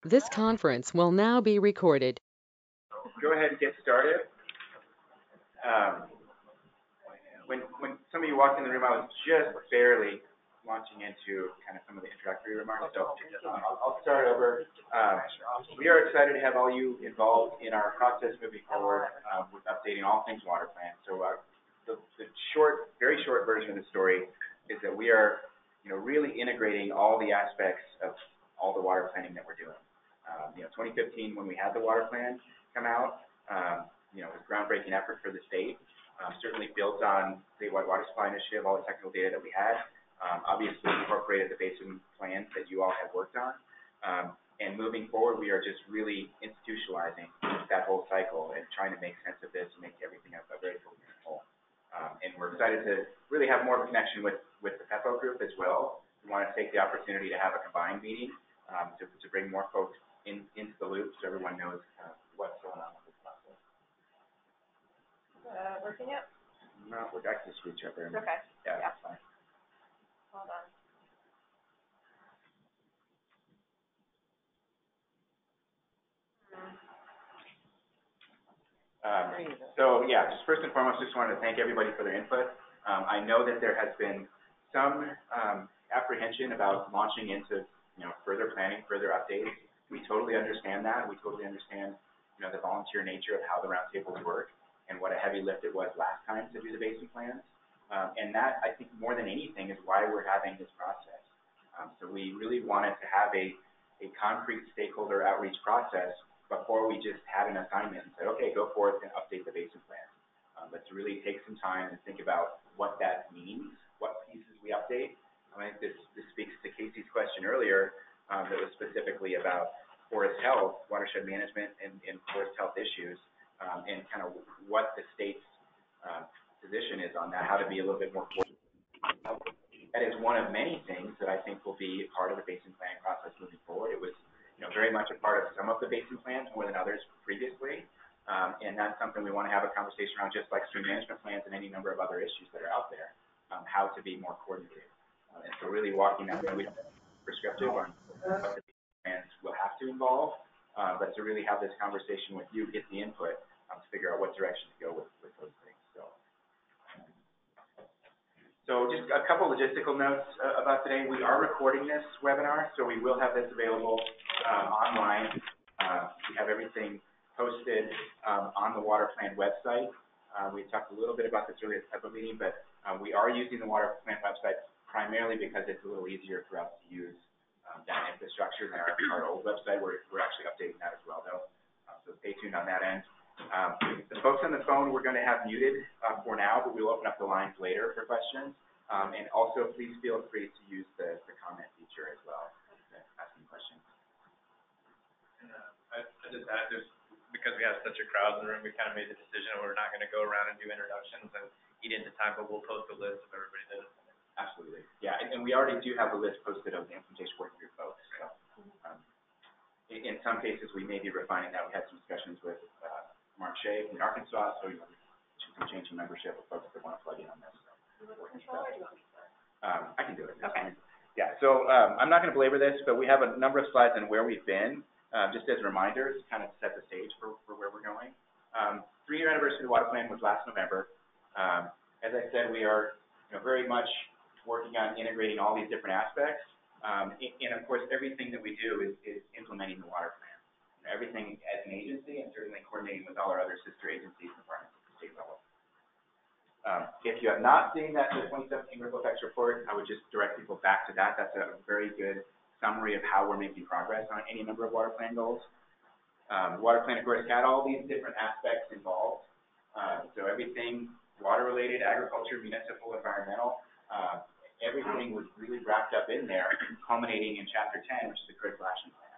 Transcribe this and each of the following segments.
This conference will now be recorded. Go ahead and get started. Um, when some of you walked in the room, I was just barely launching into kind of some of the introductory remarks. So I'll start over. We are excited to have all you involved in our process moving forward with updating all things Waterplan. So the very short version of the story is that we are, really integrating all the aspects of all the water planning that we're doing. 2015 when we had the water plan come out, it was a groundbreaking effort for the state. Certainly built on statewide water supply initiative, all the technical data that we had. Obviously incorporated the Basin plans that you all have worked on. And moving forward, we are just really institutionalizing that whole cycle and trying to make sense of this and make everything a very coherent whole. And we're excited to really have more of a connection with the PEPO group as well. We want to take the opportunity to have a combined meeting to bring more folks into the loop so everyone knows what's going on with this process. Working yet? No, we're back to the screen share. Okay. Yeah, that's fine. Hold on. Just first and foremost, just wanted to thank everybody for their input. I know that there has been some apprehension about launching into, further planning, further updates. We totally understand that. We totally understand, the volunteer nature of how the roundtables work and what a heavy lift it was last time to do the Basin plans. And that, I think, more than anything, is why we're having this process. So we really wanted to have a concrete stakeholder outreach process before we just had an assignment and said, okay, go forth and update the Basin plan. But to really take some time and think about what that means, what pieces we update. I think this speaks to Casey's question earlier that was specifically about forest health, watershed management, and forest health issues, and kind of what the state's position is on that, how to be a little bit more coordinated. That is one of many things that I think will be part of the Basin planning process moving forward. It was, very much a part of some of the Basin plans more than others previously, and that's something we want to have a conversation around, just like stream management plans and any number of other issues that are out there, how to be more coordinated. And so really walking that way, we don't have to be prescriptive on what the plans will have to involve, but to really have this conversation with you, get the input to figure out what direction to go with those things. So just a couple logistical notes about today. We are recording this webinar, so we will have this available online. We have everything posted on the Waterplan website. We talked a little bit about this earlier at the meeting, but we are using the Waterplan website primarily because it's a little easier for us to use that infrastructure than our old website. We're actually updating that as well, though. So stay tuned on that end. The folks on the phone we're going to have muted for now, but we'll open up the lines later for questions. And also, please feel free to use the comment feature as well, asking questions. I just add, because we have such a crowd in the room, we kind of made the decision we're not going to go around and do introductions and eat into time, but we'll post a list of everybody that is. Absolutely. Yeah, and we already do have a list posted of the implementation working group folks. So, in some cases, we may be refining that. We had some discussions with Mark Shea in Arkansas, so some change in membership of folks that want to plug in on this. I can do it. Okay. Yeah, so I'm not going to belabor this, but we have a number of slides on where we've been, just as reminders, kind of to set the stage for where we're going. 3-year anniversary of the Waterplan was last November. As I said, we are very much working on integrating all these different aspects. And of course, everything that we do is implementing the Waterplan. Everything as an agency, and certainly coordinating with all our other sister agencies and departments at the state level. If you have not seen the 2017 Ripple Effects report, I would just direct people back to that. That's a very good summary of how we're making progress on any number of Waterplan goals. Waterplan, of course, had all these different aspects involved. So everything water-related, agriculture, municipal, environmental, everything was really wrapped up in there, culminating in Chapter 10, which is the critical action plan.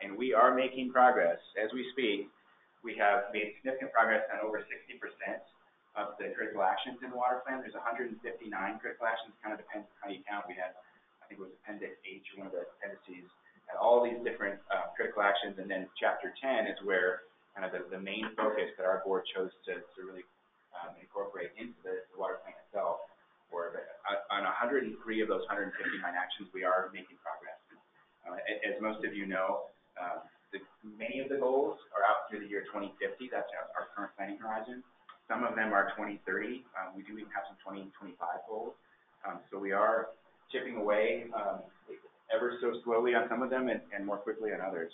And we are making progress as we speak. We have made significant progress on over 60% of the critical actions in the water plan. There's 159 critical actions, kind of depends on how you count. We had, I think it was Appendix H, one of the appendices, had all these different critical actions, and then Chapter 10 is where kind of the main focus that our board chose to really incorporate into the water plan itself. On 103 of those 159 actions, we are making progress. As most of you know, Many of the goals are out through the year 2050. That's our current planning horizon. Some of them are 2030. We do even have some 2025 goals. So we are chipping away ever so slowly on some of them and more quickly on others.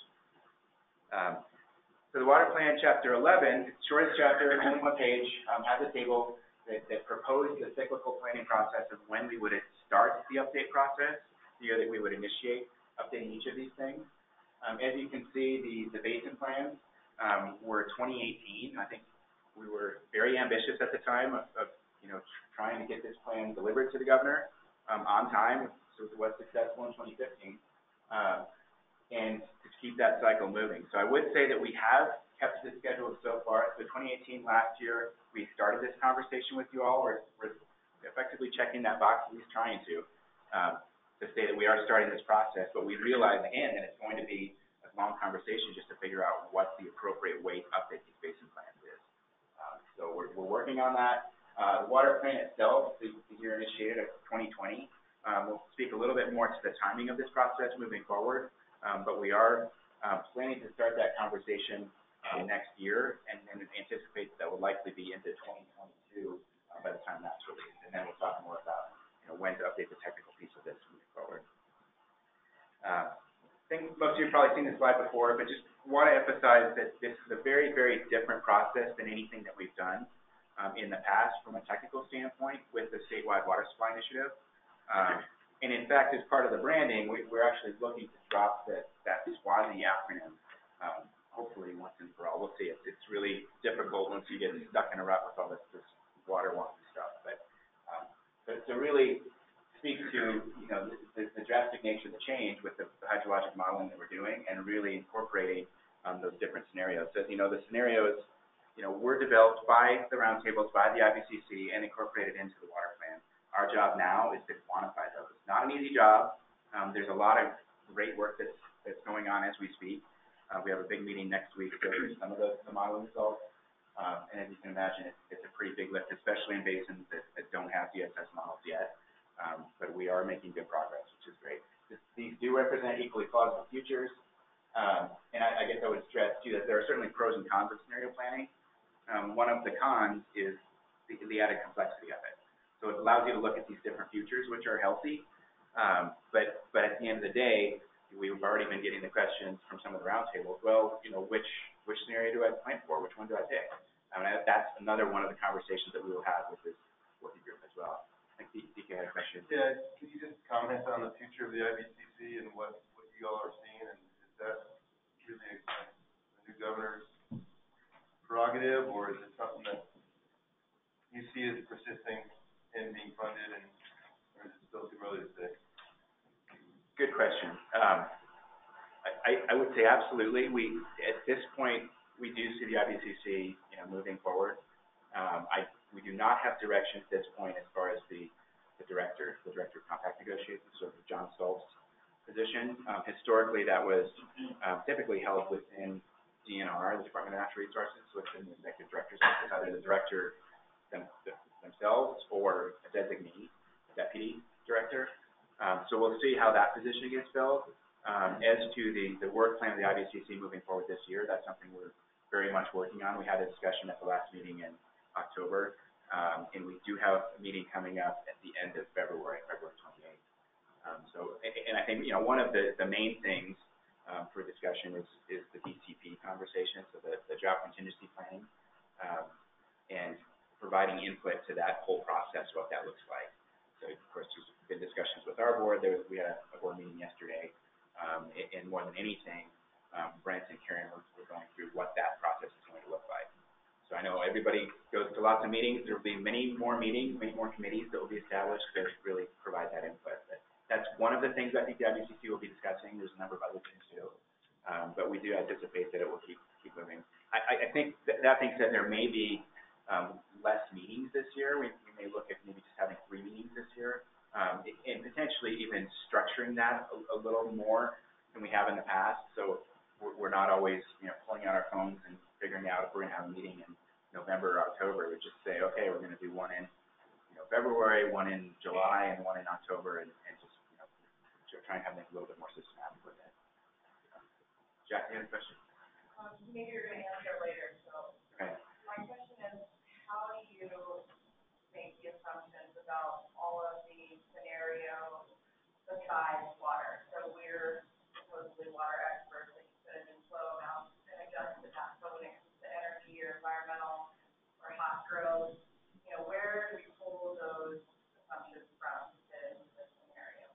So the Water Plan, Chapter 11, shortest chapter, only one page, has a table that proposed the cyclical planning process of when we would start the update process, the year that we would initiate updating each of these things. As you can see, the Basin plans were 2018. I think we were very ambitious at the time of trying to get this plan delivered to the governor on time. So it was successful in 2015, and to keep that cycle moving. So I would say that we have kept the schedule so far. So 2018, last year, we started this conversation with you all. We're effectively checking that box, at least trying to say that we are starting this process, but we realize again that it's going to be a long conversation just to figure out what the appropriate way to update these basin plans is. So we're working on that. The water plan itself, the year initiated at 2020. We'll speak a little bit more to the timing of this process moving forward, but we are planning to start that conversation next year, and then anticipate that will likely be into 2022 by the time that's released, and then we'll talk more about when to update the technical piece of this moving forward. I think most of you have probably seen this slide before, but just want to emphasize that this is a very, very different process than anything that we've done in the past from a technical standpoint with the statewide water supply initiative. And in fact, as part of the branding, we're actually looking to drop that SWASI acronym, hopefully once and for all. We'll see. It's really difficult once you get stuck in a rut with all this water wonky stuff. But to really speak to the drastic nature of the change with the hydrologic modeling that we're doing and really incorporating those different scenarios. So the scenarios were developed by the roundtables, by the IPCC, and incorporated into the water plan. Our job now is to quantify those. Not an easy job. There's a lot of great work that's going on as we speak. We have a big meeting next week to go through some of the modeling results. And as you can imagine, it's a pretty big lift, especially in basins that don't have DSS models yet. But we are making good progress, which is great. These do represent equally plausible futures. And I guess I would stress, too, that there are certainly pros and cons of scenario planning. One of the cons is the added complexity of it. So it allows you to look at these different futures, which are healthy. But at the end of the day, we've already been getting the questions from some of the roundtables. Well, which scenario do I plan for? Which one do I pick? I mean, that's another one of the conversations that we will have with this working group as well. I think DK had a question. Yeah, can you just comment on the future of the IPCC and what you all are seeing, and is that really the new governor's prerogative, or is it something that you see as persisting and being funded, or is it still too early to say? Good question. I would say absolutely. At this point, we do see the IPCC, moving forward. We do not have direction at this point as far as the director of compact negotiations, so John Stoltz's position. Historically, that was typically held within DNR, the Department of Natural Resources, within the executive director's office, either the director themselves or a designee, a deputy director. So we'll see how that position gets filled. As to the work plan of the IPCC moving forward this year, that's something we're very much working on. We had a discussion at the last meeting in October, and we do have a meeting coming up at the end of February 28th. And I think one of the main things for discussion is the DCP conversation, so the drought contingency planning, and providing input to that whole process, what that looks like. So of course, there's been discussions with our board. We had a board meeting yesterday, and more than anything, Brent and Karen were going through what that process is going to look like. So I know everybody goes to lots of meetings. There will be many more meetings, many more committees that will be established to really provide that input. But that's one of the things I think the IPCC will be discussing. There's a number of other things too, but we do anticipate that it will keep moving. I think that being said, there may be less meetings this year. We may look at maybe just having 3 meetings this year, and potentially even structuring that a little more than we have in the past. So we're not always pulling out our phones and figuring out if we're going to have a meeting in November or October. We just say, okay, we're going to do one in February, one in July, and one in October, and just try and have things a little bit more systematic with it. Jack, you have a question? Maybe you're gonna answer later, so. Okay. My question is, how do you make the assumptions about all of the scenarios besides water? So we're supposedly water experts, like you said, in flow amounts and adjust to that. So when it comes to energy or environmental or hot growth, you know, where do we pull those assumptions from to fit into this scenario?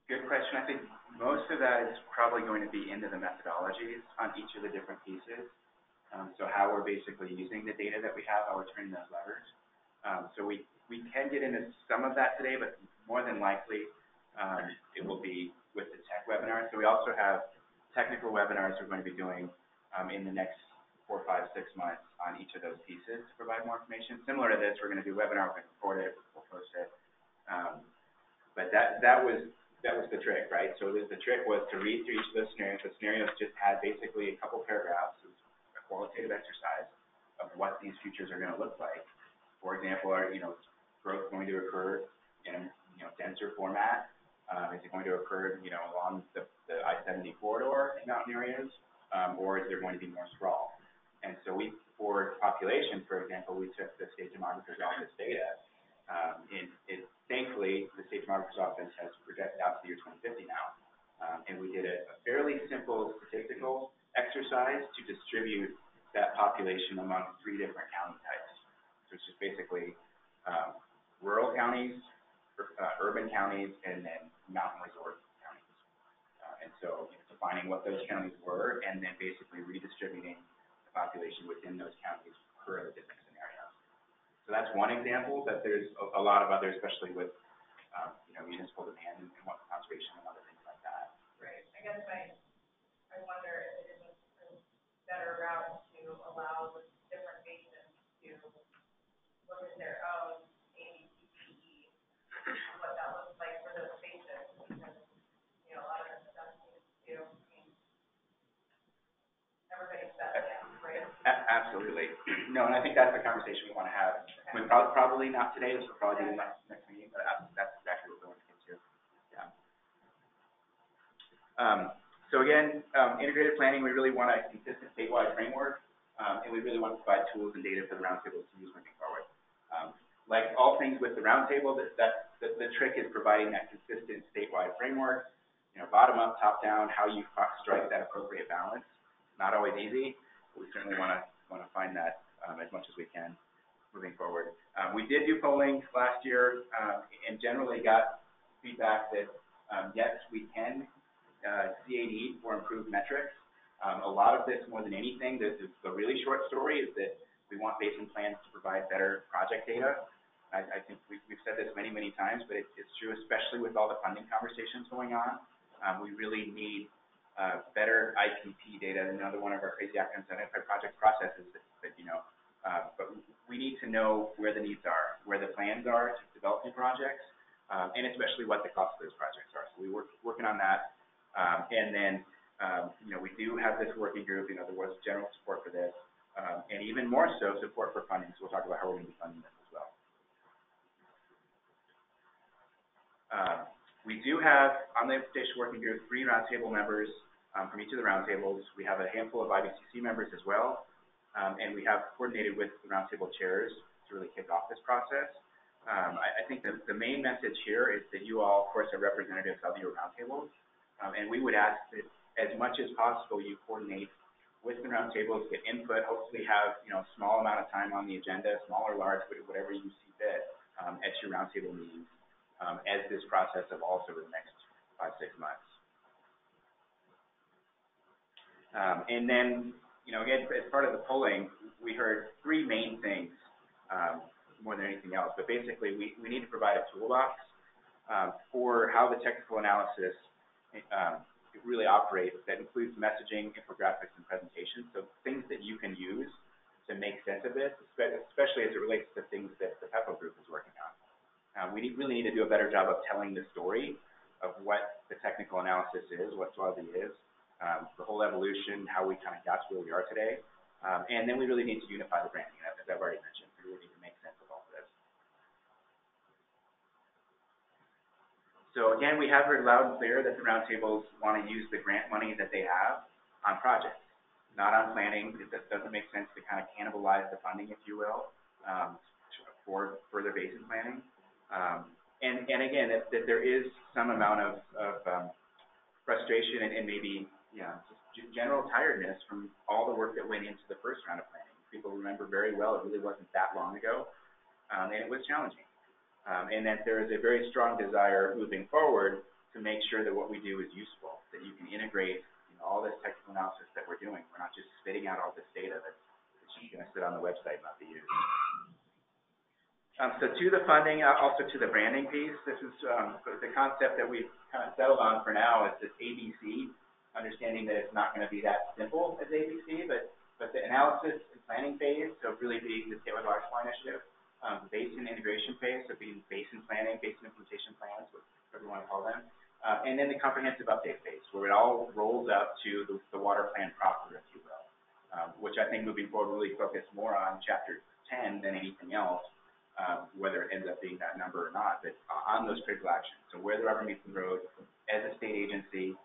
Good question. I think most of that is probably going to be into the methodologies on each of the different pieces. So how we're basically using the data that we have, how we're turning those levers. So we can get into some of that today, but more than likely it will be with the tech webinar. So we also have technical webinars we're going to be doing in the next 4, 5, 6 months on each of those pieces to provide more information. Similar to this, we're going to do a webinar, we're going to record it, we'll post it. But that was the trick, right? So the trick was to read through each of those scenarios. The scenarios just had basically a couple paragraphs. It was a qualitative exercise of what these futures are going to look like. For example, are growth going to occur in a denser format? Is it going to occur along the I-70 corridor in mountain areas, or is there going to be more sprawl? And so for population, for example, we took the state demographer's office data. Thankfully, the state demographer's office has projected out to the year 2050 now, and we did a fairly simple statistical exercise to distribute that population among 3 different county types. So it's just basically rural counties, urban counties, and then mountain resort counties. And so defining what those counties were, and then basically redistributing the population within those counties per the different scenarios. So that's one example, but there's a lot of others, especially with municipal demand and conservation and other things like that. Right. I guess I wonder if it is a better route to allow the different basins to look at their own ABCDE, what that looks like for those basins, because a lot of this stuff seems to, everybody's set down, right? Absolutely. No, and I think that's the conversation we want to have. Okay. I mean, probably not today. This will probably be the next meeting, but that's exactly what we want to get to. Yeah. So again, integrated planning, we really want a consistent statewide framework, and we really want to provide tools and data for the roundtable to use moving forward. Like all things with the roundtable, the trick is providing that consistent statewide framework. Bottom up, top down, how you strike that appropriate balance. Not always easy, but we certainly want to find that as much as we can moving forward. We did do polling last year, and generally got feedback that yes, we can see a need for improved metrics. A lot of this, more than anything, the really short story is that we want Basin plans to provide better project data. I think we've said this many, many times, but it's true, especially with all the funding conversations going on. We really need better IPP data. Another one of our crazy acronyms, identified project processes that but we need to know where the needs are, where the plans are to develop new projects, and especially what the cost of those projects are. So we're working on that. And then, we do have this working group, there was general support for this, and even more so support for funding. So we'll talk about how we're going to be funding this as well. We do have, on the implementation working group, 3 roundtable members from each of the roundtables. We have a handful of IPCC members as well, and we have coordinated with the roundtable chairs to really kick off this process. I think the main message here is that you all, of course, are representatives of your roundtables, and we would ask that as much as possible you coordinate with the roundtables, get input, hopefully have a small amount of time on the agenda, small or large, whatever you see fit, at your roundtable meetings as this process evolves over the next 5, 6 months. And then, again, as part of the polling, we heard 3 main things more than anything else. But basically, we need to provide a toolbox for how the technical analysis really operates that includes messaging, infographics, and presentations. So things that you can use to make sense of this, especially as it relates to things that the PEPO group is working on. We really need to do a better job of telling the story of what the technical analysis is, what SWASI is, the whole evolution, how we kind of got to where we are today. And then we really need to unify the branding, as I've already mentioned. We really need to make sense of all of this. So again, we have heard loud and clear that the roundtables want to use the grant money that they have on projects, not on planning. It doesn't make sense to kind of cannibalize the funding, if you will, for further basin planning. And again, that there is some amount of frustration and maybe, just general tiredness from all the work that went into the first round of planning. People remember very well, it really wasn't that long ago, and it was challenging. And that there is a very strong desire moving forward to make sure that what we do is useful, that you can integrate all this technical analysis that we're doing. We're not just spitting out all this data that's just going to sit on the website and not be used. So to the funding, also to the branding piece, this is the concept that we've kind of settled on for now is this ABC, understanding that it's not going to be that simple as ABC, but the analysis and planning phase, so really being the Tailored Waterfall Initiative, the Basin integration phase, so being Basin planning, Basin implementation plans, whatever you want to call them, and then the comprehensive update phase, where it all rolls up to the Waterplan proper, if you will, which I think moving forward will really focus more on Chapter 10 than anything else, whether it ends up being that number or not, but on those critical actions. So where the rubber meets the road, as a state agency,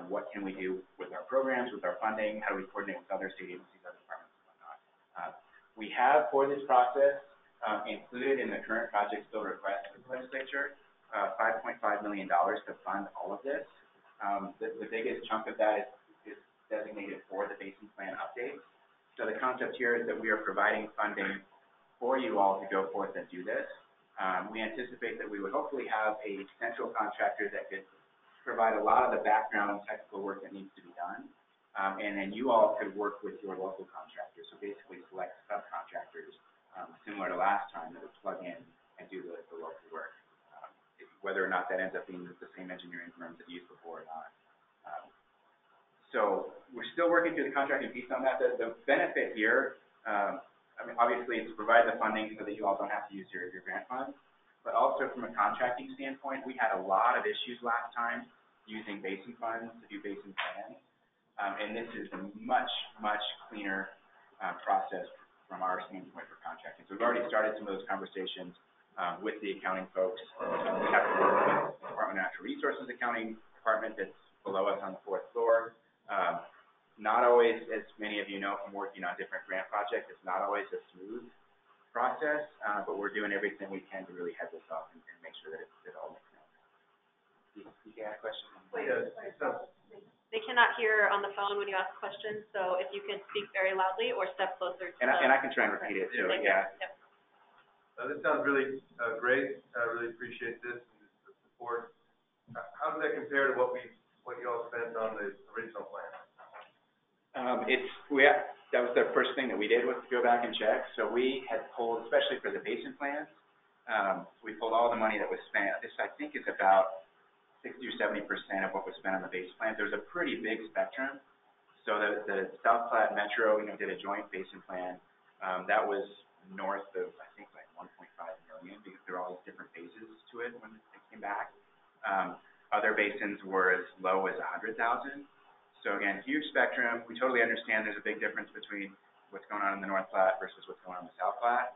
what can we do with our programs, with our funding, how do we coordinate with other state agencies, other departments, and whatnot. We have, for this process, included in the current project bill request of the legislature, $5.5 million to fund all of this. The biggest chunk of that is designated for the Basin Plan update. So the concept here is that we are providing funding for you all to go forth and do this. We anticipate that we would hopefully have a central contractor that could provide a lot of the background technical work that needs to be done. And then you all could work with your local contractors. So basically select subcontractors, similar to last time, that would plug in and do the local work. Whether or not that ends up being the same engineering firms that you used before or not. So we're still working through the contracting piece on that. The benefit here, obviously it's to provide the funding so that you all don't have to use your grant funds, but also from a contracting standpoint, we had a lot of issues last time using basin funds to do basin plans, and this is a much, much cleaner process from our standpoint for contracting. So we've already started some of those conversations with the accounting folks. We have to work with the Department of Natural Resources accounting department that's below us on the 4th floor. Not always, as many of you know from working on different grant projects, it's not always a smooth process, but we're doing everything we can to really head this off and make sure that it all makes sense. You got a question? They cannot hear on the phone when you ask questions, so if you can speak very loudly or step closer to and I can try and repeat it too, yeah. Yep. This sounds really great. I really appreciate this and the support. How does that compare to what you all spent on the original plan? That was the first thing that we did was to go back and check. So we had pulled, especially for the basin plans, we pulled all the money that was spent. This I think is about 60 or 70% of what was spent on the basin plans. There's a pretty big spectrum. So the South Platte Metro, did a joint basin plan. That was north of, I think, like 1.5 million because there are all these different phases to it when it came back. Other basins were as low as 100,000. So again, huge spectrum. We totally understand there's a big difference between what's going on in the North Platte versus what's going on in the South Platte.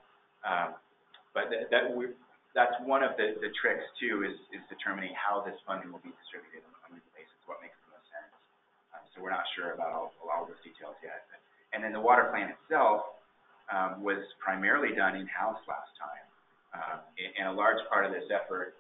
But that's one of the tricks too is determining how this funding will be distributed among the basins, what makes the most sense. So we're not sure about all those details yet. And then the water plan itself was primarily done in-house last time. And a large part of this effort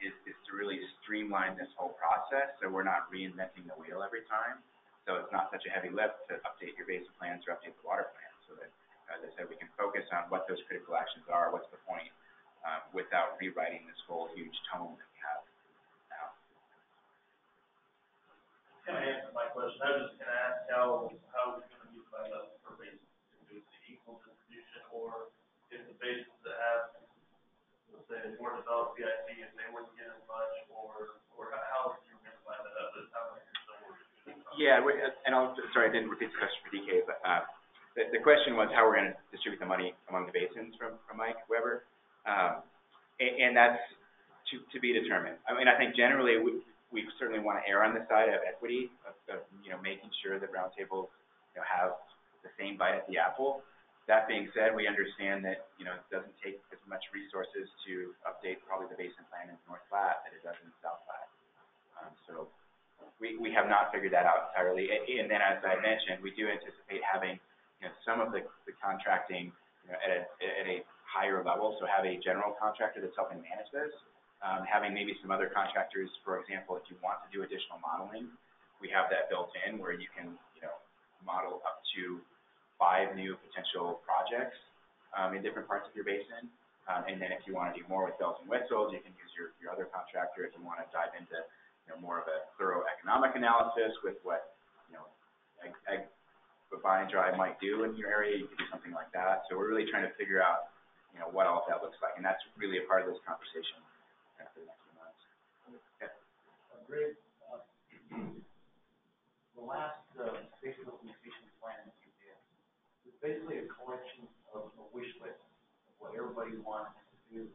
is to really streamline this whole process so we're not reinventing the wheel every time. So it's not such a heavy lift to update your basin plans or update the water plan so that, as I said, we can focus on what those critical actions are, what's the point, without rewriting this whole huge tome that we have now. Kind of answer my question. I was just going to ask how it's going to be divided up per basin. If it's the equal distribution or if the basins that have, let's say, more developed VIP, if they wouldn't get as much, or how you're going to divide that up. It sounds like you're still working. Yeah, and sorry, I didn't repeat the question for DK, but the question was how we're going to distribute the money among the basins from Mike Weber. And that's to be determined. I mean, I think generally we certainly want to err on the side of equity, of making sure that roundtables have the same bite at the apple. That being said, we understand that it doesn't take as much resources to update probably the basin plan in North Platte that it does in South Platte. So we have not figured that out entirely. And then, as I mentioned, we do anticipate having, some of the contracting, at a higher level. So have a general contractor that's helping manage this. Having maybe some other contractors, for example, if you want to do additional modeling, we have that built in where you can, model up to 5 new potential projects in different parts of your basin. And then if you want to do more with bells and whistles, you can use your other contractor. If you want to dive into, more of a thorough economic analysis with what, what buy and dry might do in your area, you can do something like that. So we're really trying to figure out, what all of that looks like. And that's really a part of this conversation for the next few months. Okay. Great. The last Basin implementation plan that you did was basically a collection of a wish list of what everybody wants to do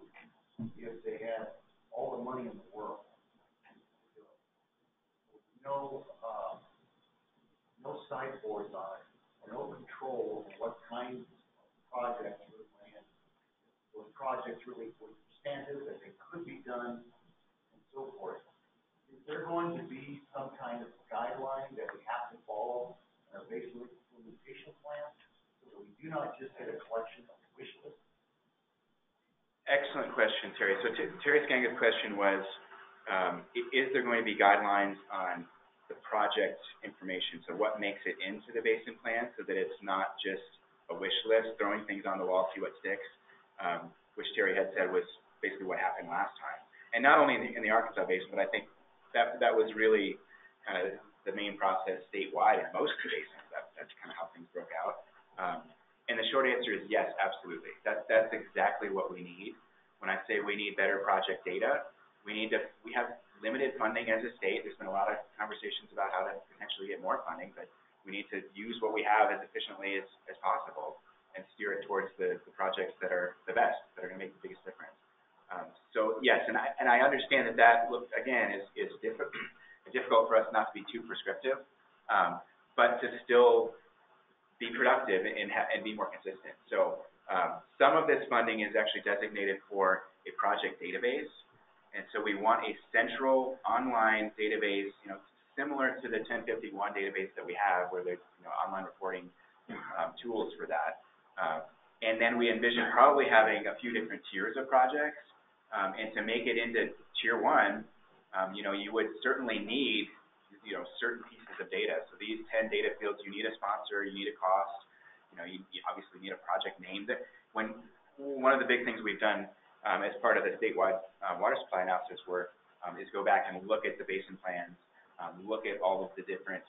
if they had all the money in the world to do it. No sideboards on it, or no control over what kinds of projects really went in. Those projects really were substantive, that they could be done, and so forth. Is there going to be some kind of guideline that we have to follow in our Basin implementation plan so that we do not just get a collection of wish lists? Excellent question, Terry. So Terry Skanga's question was, is there going to be guidelines on the project information? So what makes it into the Basin plan so that it's not just a wish list, throwing things on the wall, see what sticks, which Terry had said was basically what happened last time. And not only in the Arkansas Basin, but I think that was really kind of the main process statewide in most of the basins. That's kind of how things broke out. And the short answer is yes, absolutely. That's exactly what we need. When I say we need better project data, we have limited funding as a state. There's been a lot of conversations about how to potentially get more funding, but we need to use what we have as efficiently as possible and steer it towards the projects that are the best, that are going to make the biggest difference. So yes, and I understand that look, again, is difficult for us not to be too prescriptive, but to still be productive and be more consistent. So some of this funding is actually designated for a project database, and so we want a central online database, similar to the 1051 database that we have, where there's online reporting tools for that. And then we envision probably having a few different tiers of projects. And to make it into tier 1, you would certainly need, certain pieces of data. So these 10 data fields, you need a sponsor, you need a cost, you obviously need a project name. One of the big things we've done as part of the statewide water supply analysis work is go back and look at the basin plans, look at all of the different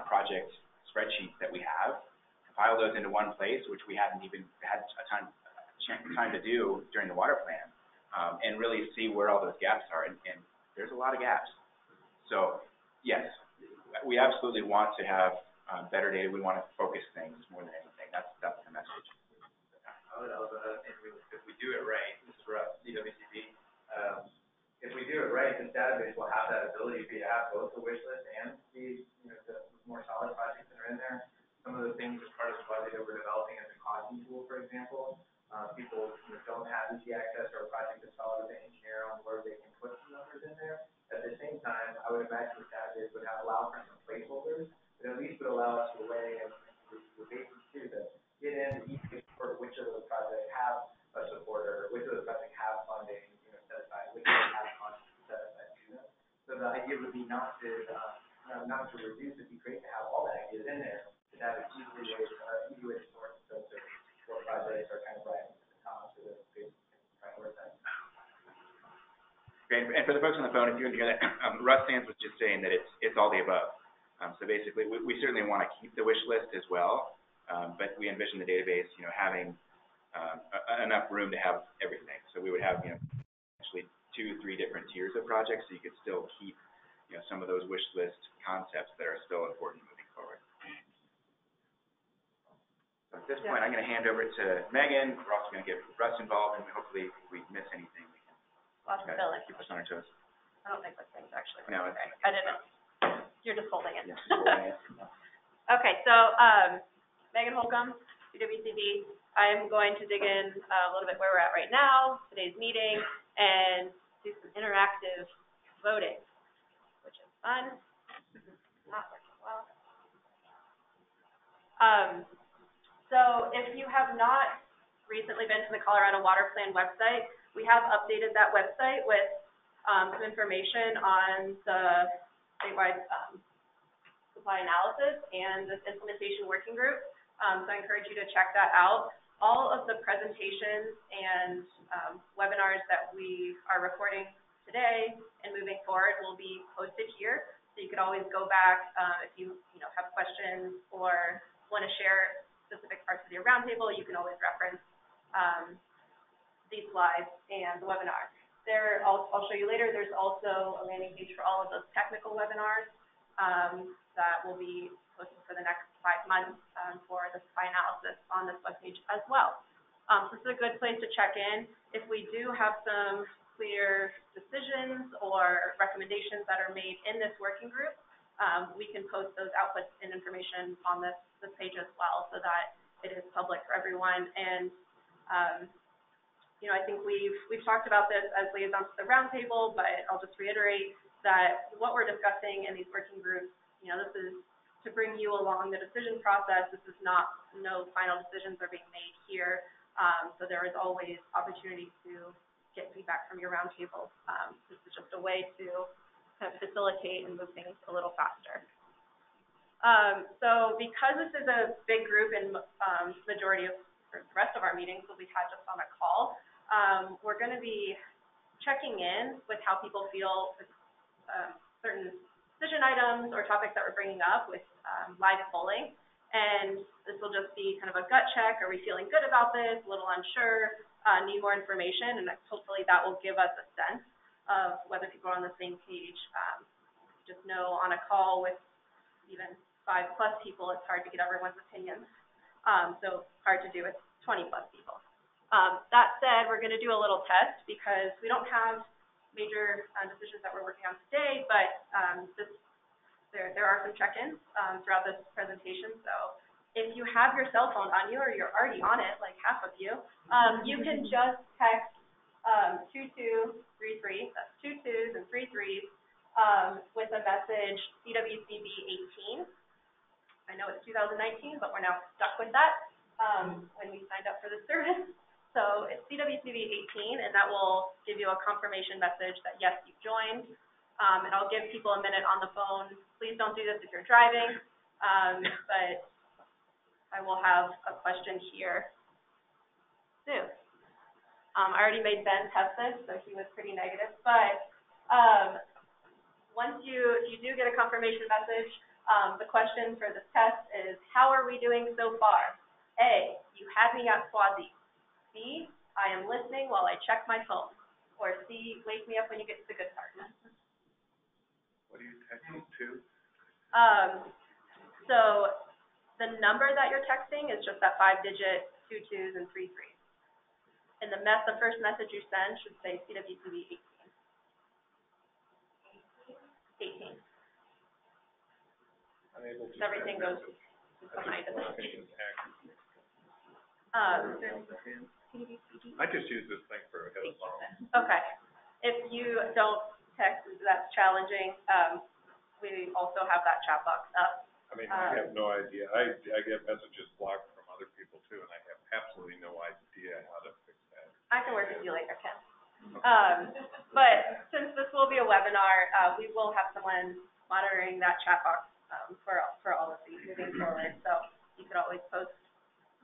project spreadsheets that we have, compile those into one place, which we hadn't even had time to do during the water plan. And really see where all those gaps are, and there's a lot of gaps. So, yes, we absolutely want to have better data. We want to focus things more than anything. That's the message. I would also add, if we do it right, this is for us, CWCB, if we do it right, this database will have that ability to have both the wish list and the more solid projects that are in there. Some of the things as part of the budget that we're developing as a costing tool, for example, people don't have easy access or a project that's solid with an engineer on where they can put some numbers in there. At the same time, I would imagine the database would allow for some placeholders, but at least would allow us to weigh and the basis too to get in each for which of those projects have a supporter, which of those projects have funding, set aside, which of those have funds set aside to them. So the idea would be not to reduce. It'd be great to have all the ideas in there, to have an easy way to sort those what projects are kind of right. Great. And for the folks on the phone, if you can hear that, Russ Sands was just saying that it's all the above. So basically, we certainly want to keep the wish list as well, but we envision the database, having enough room to have everything. So we would have, actually 2-3 different tiers of projects, so you could still keep, some of those wish list concepts that are still important moving forward. So at this point, I'm going to hand over to Megan. We're also going to get Russ involved, and hopefully, if we miss anything, we can keep us on our toes. I don't think this thing's actually No, working. Okay. I didn't. You're just holding it. Yes, just holding it. Okay, so Megan Holcomb, CWCB. I'm going to dig in a little bit where we're at right now, today's meeting, and do some interactive voting, which is fun. Not working well. So if you have not recently been to the Colorado Waterplan website, we have updated that website with some information on the statewide supply analysis and this implementation working group. So I encourage you to check that out. All of the presentations and webinars that we are recording today and moving forward will be posted here. So you could always go back if you have questions or want to share specific parts of your roundtable. You can always reference these slides and the webinar. I'll show you later, there's also a landing page for all of those technical webinars that will be posted for the next 5 months for the supply analysis on this webpage as well. So this is a good place to check in. If we do have some clear decisions or recommendations that are made in this working group, we can post those outputs and information on this page as well, so that it is public for everyone. And I think we've talked about this as liaisons to the roundtable, but I'll just reiterate that what we're discussing in these working groups, this is to bring you along the decision process. This is no final decisions are being made here. So there is always opportunity to get feedback from your roundtable. This is just a way to kind of facilitate and move things a little faster. So because this is a big group and majority of the rest of our meetings will be had just on a call, we're going to be checking in with how people feel with certain decision items or topics that we're bringing up with live polling. And this will just be kind of a gut check. Are we feeling good about this? A little unsure? Need more information? And hopefully that will give us a sense of whether people are on the same page. Just know on a call with even 5+ people, it's hard to get everyone's opinions. So hard to do with 20+ people. That said, we're going to do a little test because we don't have major decisions that we're working on today, but there are some check-ins throughout this presentation. So if you have your cell phone on you or you're already on it, like half of you, you can just text 2233, that's 2 2s and 3 3s, with a message CWCB 18. I know it's 2019, but we're now stuck with that when we signed up for the service. So it's CWCB 18, and that will give you a confirmation message that, yes, you've joined. And I'll give people a minute on the phone. Please don't do this if you're driving, but I will have a question here soon. I already made Ben test this, so he was pretty negative. But if you do get a confirmation message, the question for this test is, how are we doing so far? A, you had me at Swazi. B, I am listening while I check my phone. Or C, wake me up when you get to the good part. What are you texting to? So the number that you're texting is just that 5-digit 2 2s and 3 3s. And the first message you send should say CWCB 18. 18. Everything goes behind it. I just use this thing for a headphone. Okay. If you don't text, that's challenging. We also have that chat box up. I mean, I have no idea. I get messages blocked from other people too, and I have absolutely no idea how to fix that. I can work with you later, Ken. But since this will be a webinar, we will have someone monitoring that chat box for all of these moving forward. So you could always post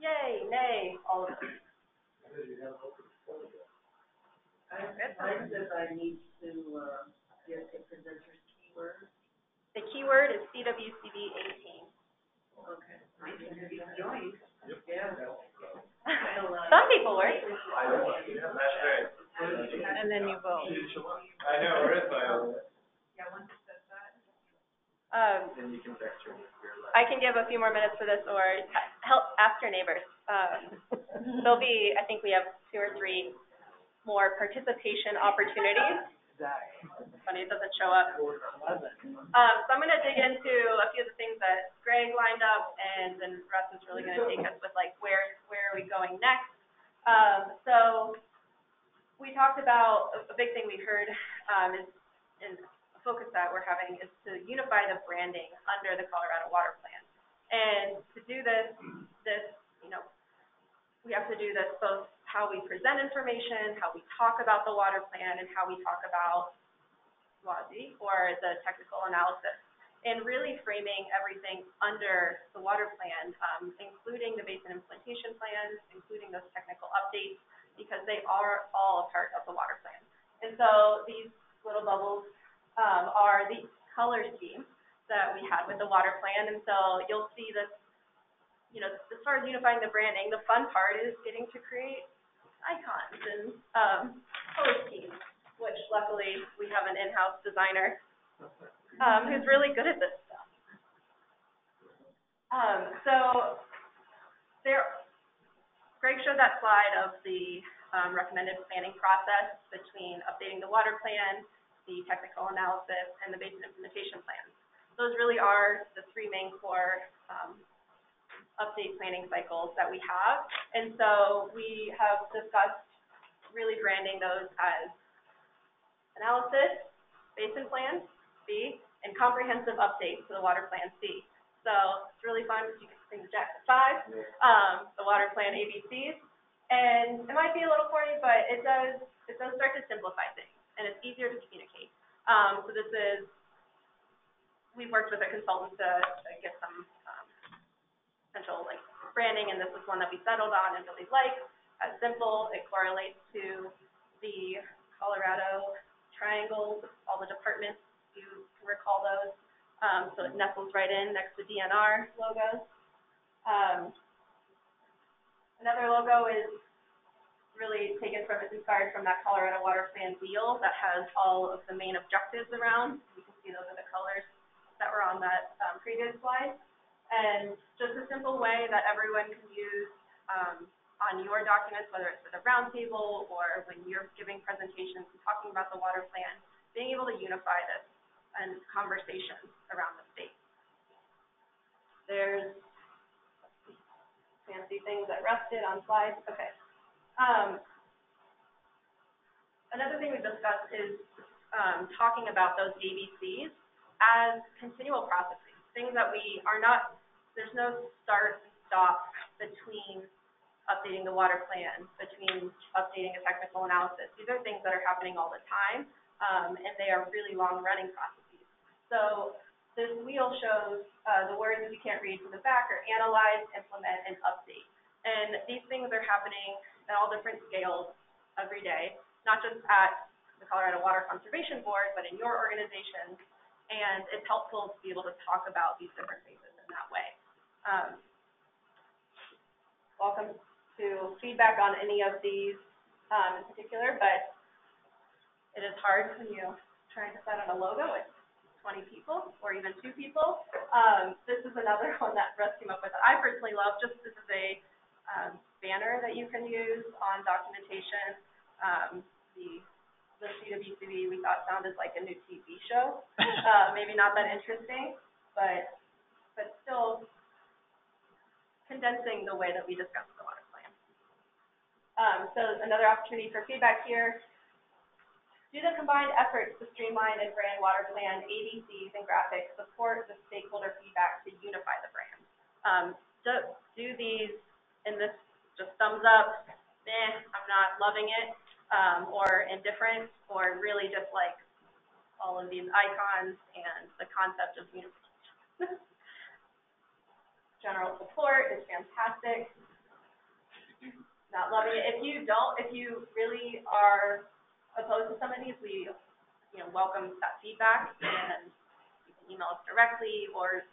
yay, nay, all of them. Mine says I need to get the presenter's keyword. The keyword is CWCB 18. Okay. I can join. Yep. Yeah. Some people were. That's right. And then you vote. I know, where is my own? Yeah, once it says that. Then you can text your I can give a few more minutes for this, or help ask your neighbors. There'll be, I think we have 2 or 3 more participation opportunities. It's funny, it doesn't show up. So I'm going to dig into a few of the things that Greg lined up, and then Russ is really going to take us with, like, where are we going next. So we talked about, a big thing we heard is in a focus that we're having is to unify the branding under the Colorado Water Plan. And to do this, you know, we have to do this both how we present information, how we talk about the water plan, and how we talk about WASI, or the technical analysis, and really framing everything under the water plan, including the basin implementation plans, including those technical updates, because they are all a part of the water plan. And so these little bubbles are the color scheme that we had with the water plan, and so you'll see this, you know, as far as unifying the branding, the fun part is getting to create icons and color schemes, which luckily we have an in-house designer who's really good at this stuff. So Greg showed that slide of the recommended planning process between updating the water plan, the technical analysis, and the basin implementation plans. Those really are the three main core update planning cycles that we have. And so we have discussed really branding those as analysis, basin plan, B, and comprehensive update to the water plan, C. So it's really fun because you can sing the Jackson 5, the water plan ABCs. And it might be a little corny, but it does start to simplify things, and it's easier to communicate. So this is, we've worked with a consultant to get some potential like branding, and this is one that we settled on and really like. It's simple. It correlates to the Colorado triangle, all the departments. You can recall those. So it nestles right in next to DNR logos. Another logo is really inspired from that Colorado Water Plan wheel that has all of the main objectives around. You can see those are the colors that were on that previous slide. And just a simple way that everyone can use on your documents, whether it's at a roundtable or when you're giving presentations and talking about the water plan, being able to unify this and conversations around the state. There's fancy things that rested on slides. Okay. Another thing we've discussed is talking about those ABCs as continual processes, things that we are not, there's no start and stop between updating the water plan, between updating a technical analysis. These are things that are happening all the time, and they are really long-running processes. So this wheel shows the words you can't read from the back are analyze, implement, and update. And these things are happening at all different scales every day, not just at the Colorado Water Conservation Board, but in your organization. And it's helpful to be able to talk about these different phases in that way. Welcome to feedback on any of these in particular, but it is hard when you try to decide on a logo with 20 people or even 2 people. This is another one that Russ came up with that I personally love. Just this is a banner that you can use on documentation. The CWCB we thought sounded like a new TV show. Maybe not that interesting, but still condensing the way that we discussed the water plan. So another opportunity for feedback here. Do the combined efforts to streamline and brand water plan, ABCs, and graphics support the stakeholder feedback to unify the brand. Do these in this just thumbs up, I'm not loving it, or indifferent, or really just like all of these icons and the concept of unification. General support is fantastic. Not loving it. If you really are opposed to some of these, we welcome that feedback, and you can email us directly, or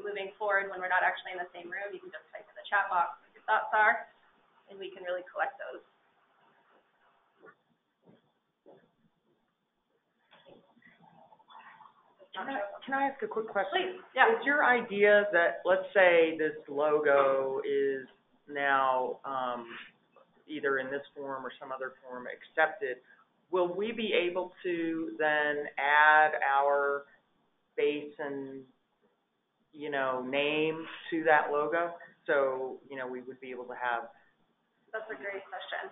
moving forward when we're not actually in the same room, you can just type in the chat box what your thoughts are, and we can really collect those. Can I ask a quick question? Please, yeah. Is your idea that, let's say this logo is now either in this form or some other form accepted, will we be able to then add our basin, name to that logo? So, we would be able to have... That's a great question.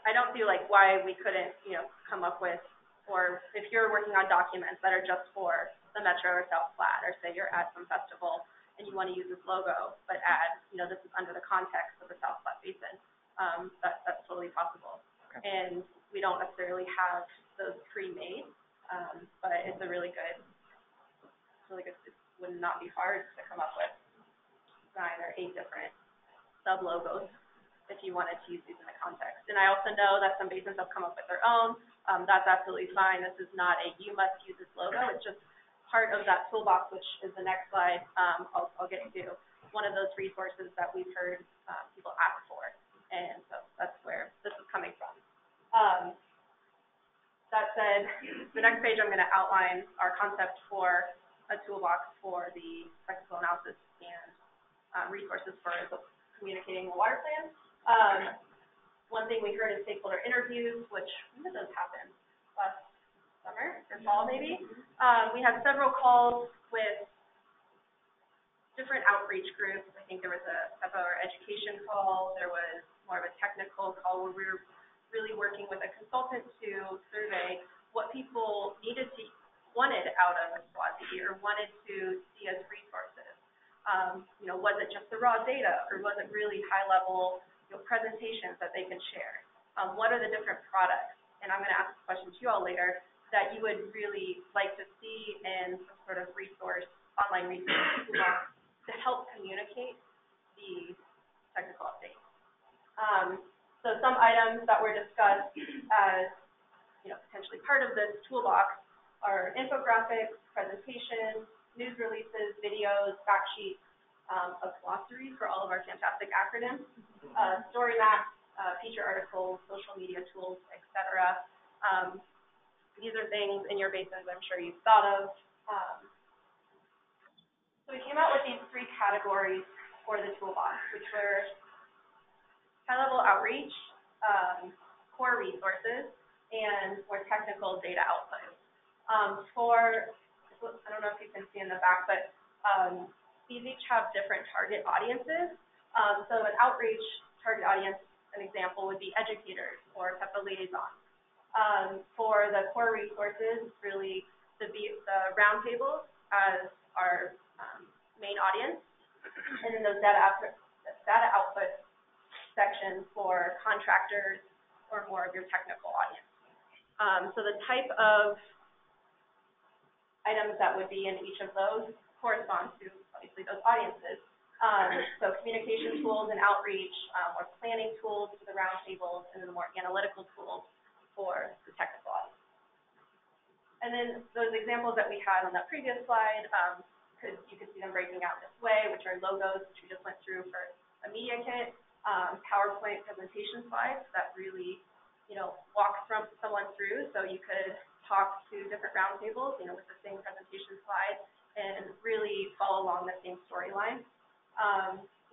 I don't see like why we couldn't, come up with, or if you're working on documents that are just for the Metro or South Platte, or say you're at some festival and you want to use this logo, but add, this is under the context of the South Platte Basin, that's totally possible. Okay. And we don't necessarily have those pre-made, but it's it would not be hard to come up with 9 or 8 different sub-logos if you wanted to use these in the context. And I also know that some basins have come up with their own. That's absolutely fine. This is not a you must use this logo. It's just part of that toolbox, which is the next slide. I'll get to one of those resources that we've heard people ask for, and so that's where this is coming from. That said, the next page I'm going to outline our concept for a toolbox for the technical analysis and resources for communicating the water plan. One thing we heard is stakeholder interviews, which, when did those happen? Last summer or fall, maybe? We had several calls with different outreach groups. I think there was a education call. There was more of a technical call where we were really working with a consultant to survey what people wanted out of SWASI or wanted to see as resources. Was it just the raw data, or was it really high-level presentations that they can share? What are the different products? And I'm going to ask a question to you all later that you would really like to see in some sort of online resource to help communicate the technical updates. So some items that were discussed as potentially part of this toolbox are infographics, presentations, news releases, videos, fact sheets, a glossary for all of our fantastic acronyms, story maps, feature articles, social media tools, etc. These are things in your basins I'm sure you've thought of. So we came out with these 3 categories for the toolbox, which were high-level outreach, core resources, and more technical data output. I don't know if you can see in the back, but these each have different target audiences. So an outreach target audience, an example, would be educators or HEPA liaisons. For the core resources, really the roundtables as our main audience, and then those data output section for contractors or more of your technical audience. So the type of items that would be in each of those correspond to, obviously, those audiences. So communication tools and outreach, more planning tools for the roundtables, and then the more analytical tools for the technical audience. And then those examples that we had on that previous slide, you could see them breaking out this way, which are logos, which we just went through for a media kit, PowerPoint presentation slides that really, walk someone through, so you could talk to different roundtables, with the same presentation slide and really follow along the same storyline.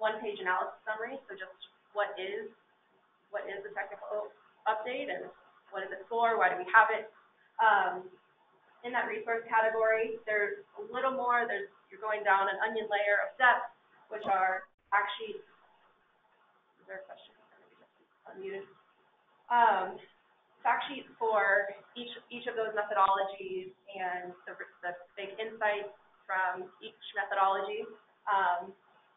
One-page analysis summary, so just what is the technical update and what is it for, why do we have it? In that resource category, there's a little more, you're going down an onion layer of depth, which are fact sheets. Is there a question? Unmuted. Fact sheets for each of those methodologies and the big insights from each methodology.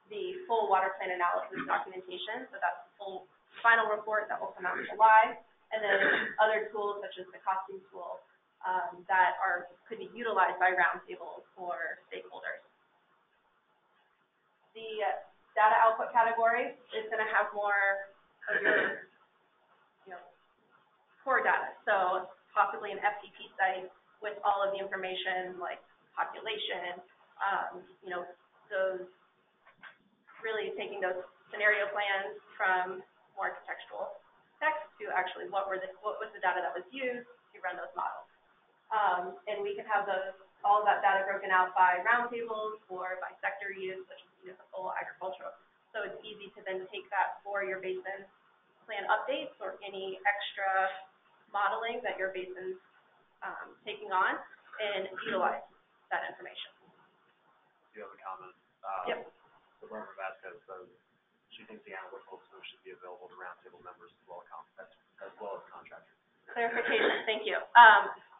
The full water plan analysis documentation, so that's the full final report that will come out in July, and then other tools such as the costing tool that could be utilized by roundtables or stakeholders. The data output category is going to have more of your core data, so possibly an FTP site with all of the information like population, those really taking those scenario plans from more contextual text to actually what was the data that was used to run those models. And we can have all of that data broken out by roundtables or by sector use, such as municipal, agricultural. So it's easy to then take that for your basin plan updates or any extra modeling that your basin's taking on and utilize that information. Do you have a comment? Yep. The Burma Vasquez says she thinks the analytical tools should be available to roundtable members as well as contractors. Clarification, thank you.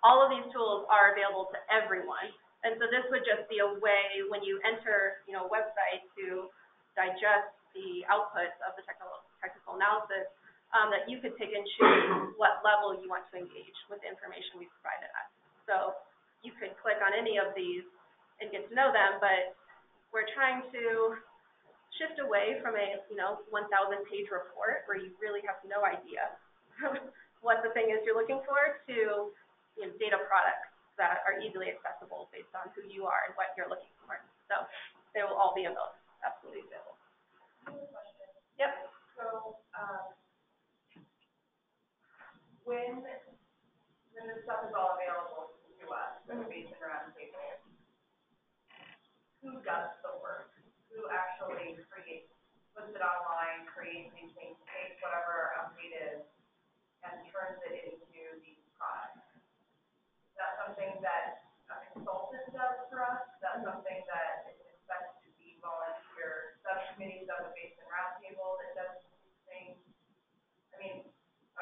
All of these tools are available to everyone, and so this would just be a way when you enter, a website to digest the outputs of the technical analysis, that you could pick and choose what level you want to engage with the information we provided at. So you could click on any of these and get to know them, but we're trying to shift away from a, 1,000-page report where you really have no idea what the thing is you're looking for to, data products that are easily accessible based on who you are and what you're looking for. So they will all be available, absolutely available. Yep. So, when this stuff is all available to us, the Basin Roundtable, who does the work? Who actually puts it online, creates these things, takes whatever our update is, and turns it into these products? Is that something that a consultant does for us? Is that something that is expected to be volunteer subcommittees of the Basin Roundtable that does these things? I mean,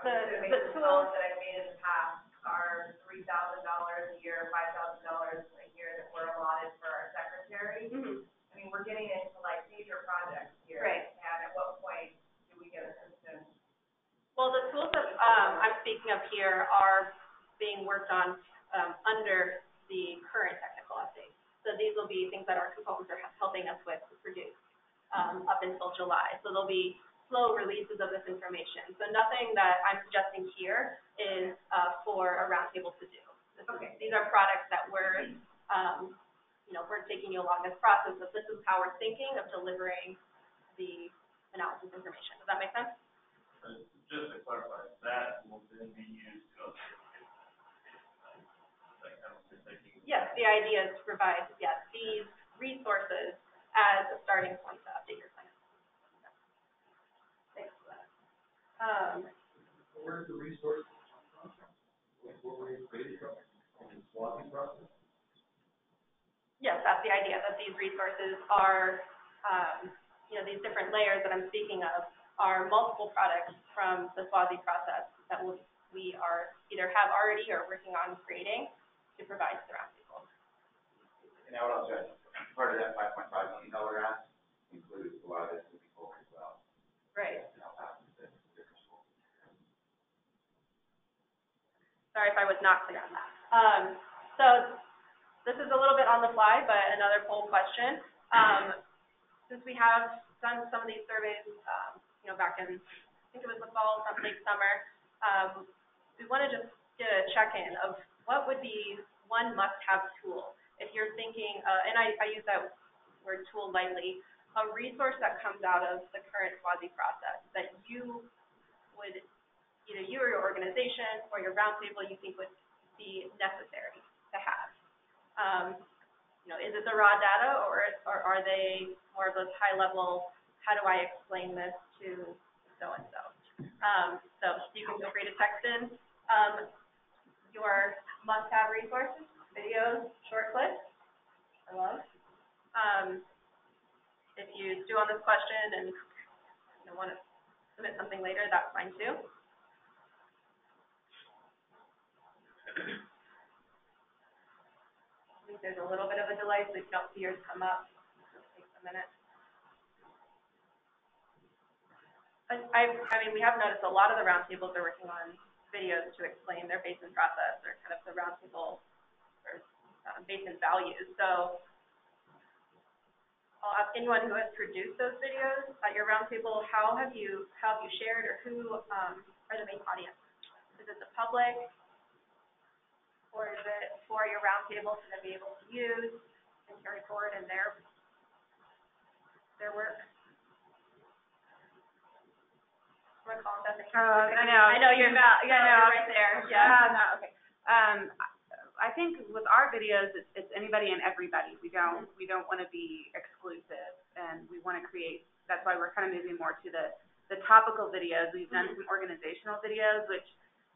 the tools that I've made in the past are $3,000 a year, $5,000 a year that were allotted for our secretary. Mm-hmm. I mean, we're getting into like major projects here. Right. And at what point do we get assistance? Well, the tools that I'm speaking of here are being worked on under the current technical update. So these will be things that our consultants are helping us with to produce up until July. So there'll be slow releases of this information. So nothing that I'm suggesting here is for a roundtable to do. Okay. These are products that we're, we're taking you along this process of this is how we're thinking of delivering the analysis information. Does that make sense? Just to clarify, that will then be used to update. Yes, the idea is to provide, these resources as a starting point to update your plan. Thanks for that. Where did the resources come from? Where were they created from? From the swapping process? Yes, that's the idea, that these resources are, these different layers that I'm speaking of are multiple products from the SWASI process that we are either have already or working on creating to provide to the roundtable. And I would also add, part of that $5.5 million ask includes a lot of this moving forward as well. Right. To help out with the different schools. Sorry if I was not clear on that. So this is a little bit on the fly, but another poll question. Since we have done some of these surveys, back in, I think it was the fall, late summer, we want to just get a check-in of what would be one must-have tool. If you're thinking, and I use that word tool lightly, a resource that comes out of the current SWASI process that you would, either you or your organization or your roundtable you think would be necessary to have. Is it the raw data or are they more of those high-level, how do I explain this to so-and-so? So you can feel free to text in your must-have resources, videos, short clips. I love. If you stew on this question and want to submit something later, that's fine too. I think there's a little bit of a delay, so if you don't see yours come up, it takes a minute. I mean, we have noticed a lot of the roundtables are working on videos to explain their Basin process or kind of the roundtable or Basin values. So I'll ask anyone who has produced those videos at your roundtable, how have you shared or who are the main audience? Is it the public or is it for your roundtable to be able to use and carry forward in their work? I know you're right there. Yeah. Okay. I think with our videos, it's anybody and everybody. We don't want to be exclusive, and we want to create. That's why we're kind of moving more to the topical videos. We've done some organizational videos, which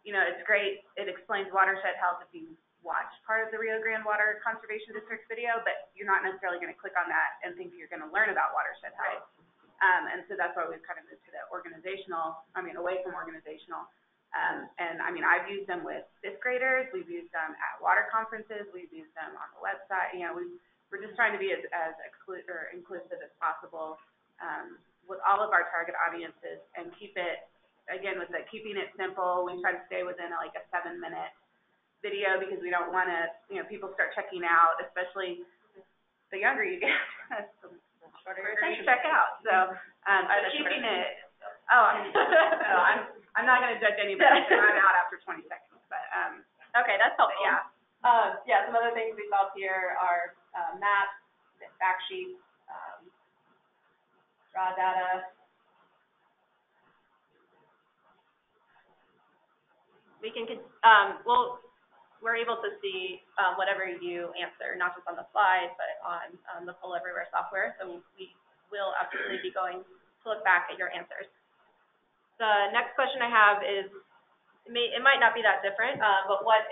it's great. It explains watershed health if you watch part of the Rio Grande Water Conservation District video, but you're not necessarily going to click on that and think you're going to learn about watershed health. And so that's why we've kind of moved to the away from organizational. And I mean, I've used them with fifth graders, we've used them at water conferences, we've used them on the website, we're just trying to be as inclusive as possible, with all of our target audiences, and keep it, again, with keeping it simple. We try to stay within like a 7-minute video, because we don't want to, people start checking out, especially the younger you get, the shorter your attention check out. So, keeping it, I'm not going to judge anybody, so I'm out after 20 seconds, but, okay, that's helpful. Yeah. Some other things we saw here are, maps, fact sheets, raw data. We can, we're able to see whatever you answer, not just on the slide, but on the Poll Everywhere software. So we will absolutely be going to look back at your answers. The next question I have is, it might not be that different, but what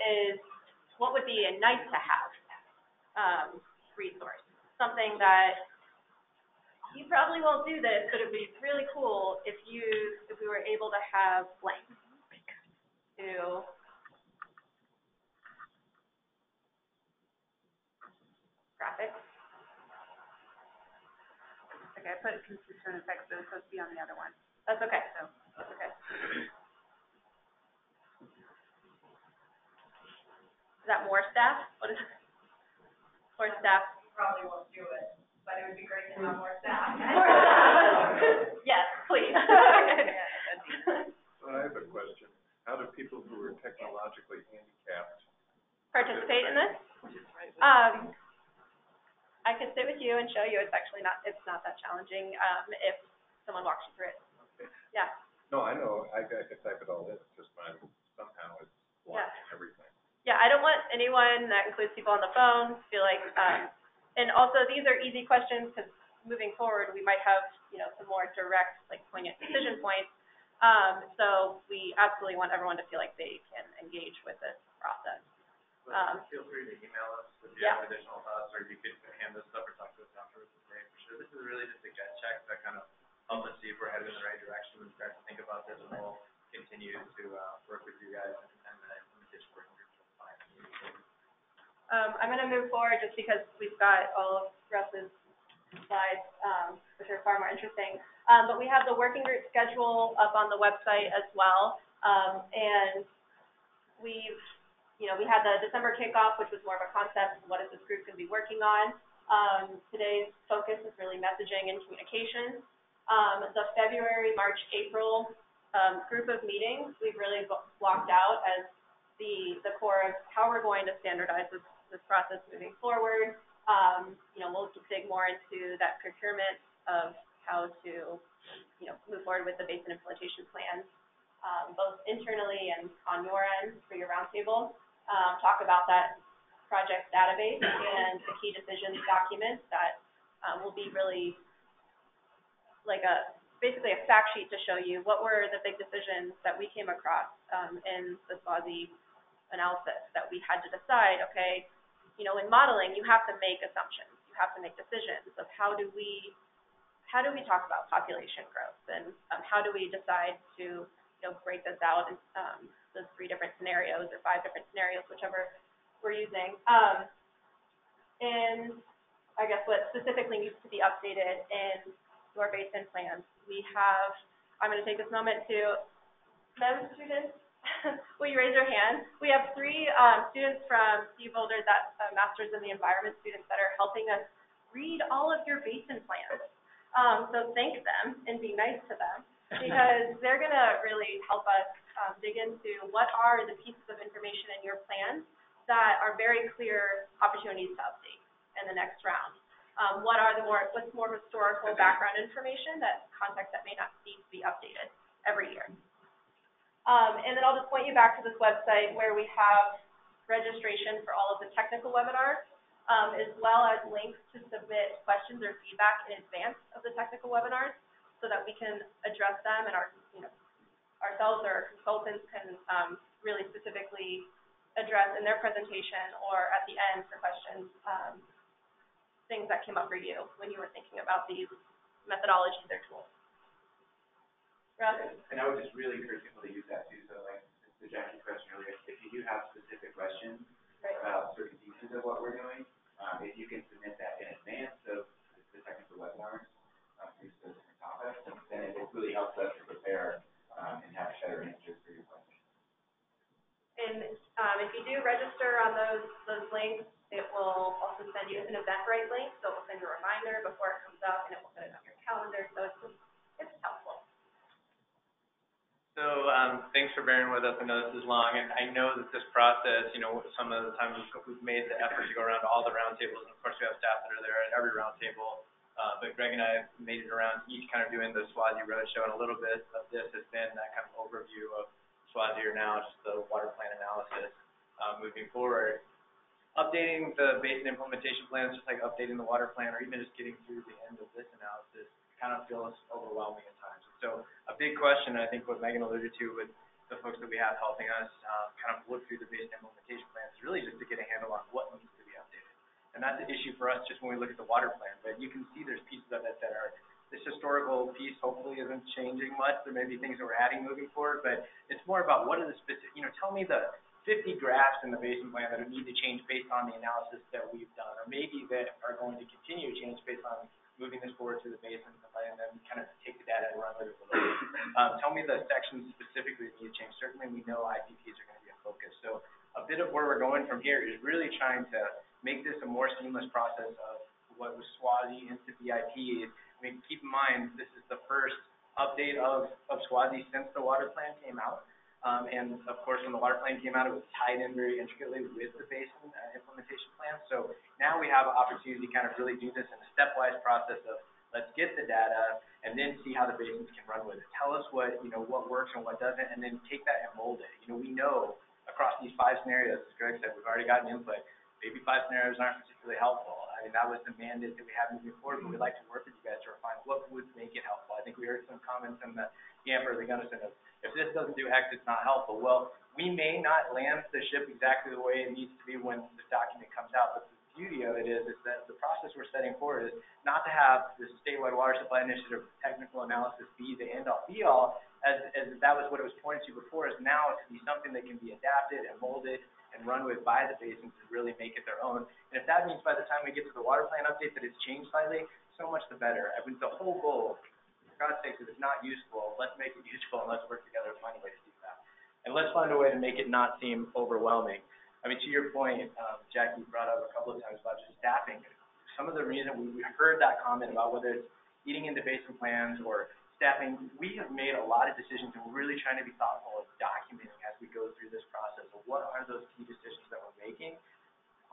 would be a nice to have resource? Something that you probably won't do this, but it would be really cool if we were able to have blank to graphics. Okay, I put consistent effects, but it's supposed to be on the other one. That's okay. So, that's okay. Is that more staff? What is it? More staff? Probably won't do it, but it would be great to have more staff. Yes, please. So I have a question. How do people who are technologically handicapped participate in this? I could sit with you and show you. It's not that challenging if someone walks you through it. Okay. Yeah. No, I know. I could type it all in. It's just somehow it's blocking everything. Yeah, I don't want anyone, that includes people on the phone, feel like, and also these are easy questions, because moving forward we might have, some more direct, like poignant decision points. So we absolutely want everyone to feel like they can engage with this process. Feel free to email us if you have additional thoughts, or you could hand this stuff or talk to us afterwards. It's great for sure. This is really just a gut check that kind of helps us see if we're headed in the right direction and start to think about this, and we'll continue to work with you guys and the implementation working group. I'm going to move forward just because we've got all of Russ's slides, which are far more interesting. But we have the working group schedule up on the website as well. And we had the December kickoff, which was more of a concept. What is this group going to be working on? Today's focus is really messaging and communications. The February, March, April group of meetings, we've really blocked out as the core of how we're going to standardize this process moving forward. We'll dig more into that procurement of how to, move forward with the Basin implementation plan, both internally and on your end for your roundtable. Talk about that project database and the key decisions document that will be really like basically a fact sheet to show you what were the big decisions that we came across in the SWASI analysis that we had to decide. Okay, in modeling, you have to make assumptions, you have to make decisions of how do we talk about population growth, and how do we decide to break this out in those 3 different scenarios or 5 different scenarios, whichever we're using. And I guess what specifically needs to be updated in your Basin plans. I'm going to take this moment to MEM students. Will you raise your hand? We have 3 students from Steve Boulder, that Masters in the Environment students, that are helping us read all of your Basin plans. So thank them and be nice to them, because they're going to really help us dig into what are the pieces of information in your plan that are very clear opportunities to update in the next round. What's more historical background information, that context that may not need to be updated every year. And then I'll just point you back to this website where we have registration for all of the technical webinars, as well as links to submit questions or feedback in advance of the technical webinars, so that we can address them, and ourselves or our consultants can really specifically address in their presentation or at the end for questions, things that came up for you when you were thinking about these methodologies or tools. Russ? And I would just really encourage people to use that too. So like the Jackie's question earlier, if you do have specific questions about certain pieces of what we're doing, if you can submit that in advance of the technical webinars, through those different topics, then it really helps us to prepare and have better answers for your questions. And if you do register on those links, it will also send you an Eventbrite link, so it will send you a reminder before it comes up, and it will put it on your calendar. So it's helpful. So, thanks for bearing with us. I know this is long, and I know that this process, you know, some of the time we've made the effort to go around to all the roundtables, and of course we have staff that are there at every roundtable. But Greg and I have made it around each kind of doing the Swazi Roadshow, and a little bit of this has been that kind of overview of Swazi or now just the water plan analysis moving forward. Updating the Basin implementation plans, just like updating the water plan, or even just getting through the end of this analysis, kind of feels overwhelming at times. So a big question, I think what Megan alluded to with the folks that we have helping us kind of look through the Basin implementation plans is really just to get a handle on what needs to be updated. And that's an issue for us just when we look at the water plan. But you can see there's pieces of it that are, this historical piece hopefully isn't changing much. There may be things that we're adding moving forward, but it's more about what are the specific, you know, tell me the 50 graphs in the Basin plan that need to change based on the analysis that we've done, or maybe that are going to continue to change based on moving this forward to the Basin and then kind of take the data and run with it a little bit. Tell me the sections specifically that need to change. Certainly we know IPPs are going to be a focus. So a bit of where we're going from here is really trying to make this a more seamless process of what was Swazi into BIPs. I mean, keep in mind, this is the first update of Swazi since the water plan came out. And of course, when the water plan came out, it was tied in very intricately with the Basin implementation plan. So now we have an opportunity to kind of really do this in a stepwise process of let's get the data and then see how the basins can run with it. Tell us what, you know, what works and what doesn't, and then take that and mold it. You know, we know across these 5 scenarios, as Greg said, we've already gotten input. Maybe 5 scenarios aren't particularly helpful. I mean, that was the mandate that we have moving forward, but we'd like to work with you guys to refine what would make it helpful. I think we heard some comments in the Amber or the Gunnison of, if this doesn't do X, it's not helpful. Well, we may not land the ship exactly the way it needs to be when the document comes out, but the beauty of it is that the process we're setting forward is not to have the statewide water supply initiative technical analysis be the end-all, be-all, as that was what it was pointed to before, is now to be something that can be adapted and molded and run with by the basins to really make it their own. And if that means by the time we get to the water plan update that it's changed slightly, so much the better. I mean, the whole goal, for God's sake, if it's not useful, let's make it useful and let's work together to find a way to do that. And let's find a way to make it not seem overwhelming. I mean, to your point, Jackie brought up a couple of times about just staffing. Some of the reason we heard that comment about whether it's eating into Basin plans or staffing, we have made a lot of decisions and we're really trying to be thoughtful of documenting as we go through this process of what are those key decisions that we're making.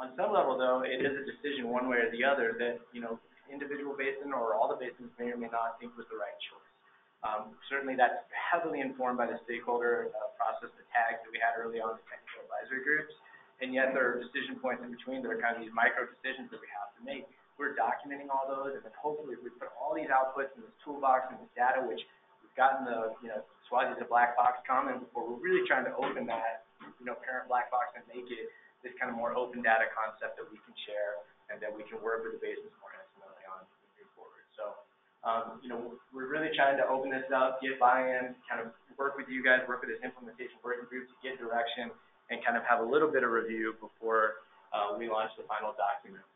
On some level, though, it is a decision one way or the other that, you know, individual basin or all the basins may or may not think was the right choice. Certainly that's heavily informed by the stakeholder process, the tags that we had early on in the technical advisory groups, and yet there are decision points in between that are kind of these micro decisions that we have to make. We're documenting all those, and then hopefully if we put all these outputs in this toolbox and this data, which we've gotten the, you know, Swazi's a black box comment before, we're really trying to open that, you know, parent black box and make it this kind of more open data concept that we can share and that we can work with the basins more intimately on moving forward. So, you know, we're really trying to open this up, get buy-in, kind of work with you guys, work with this implementation working group to get direction and kind of have a little bit of review before we launch the final document.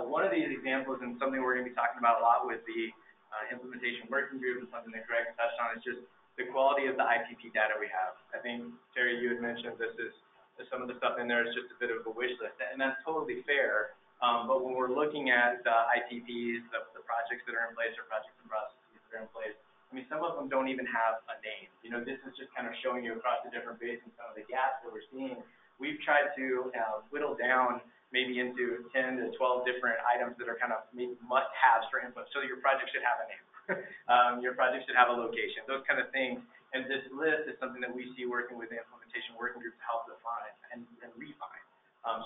One of these examples, and something we're going to be talking about a lot with the implementation working group, and something that Greg touched on, is just the quality of the IPP data we have. I think, Terry, you had mentioned this is some of the stuff in there is just a bit of a wish list, and that's totally fair. But when we're looking at the IPPs, the projects that are in place or projects and processes that are in place, I mean, some of them don't even have a name. You know, this is just kind of showing you across the different basins some of the gaps that we're seeing. We've tried to whittle down maybe into 10 to 12 different items that are kind of maybe must-haves for input. So your project should have a name. Your project should have a location, those kind of things. And this list is something that we see working with the implementation working group to help define and refine.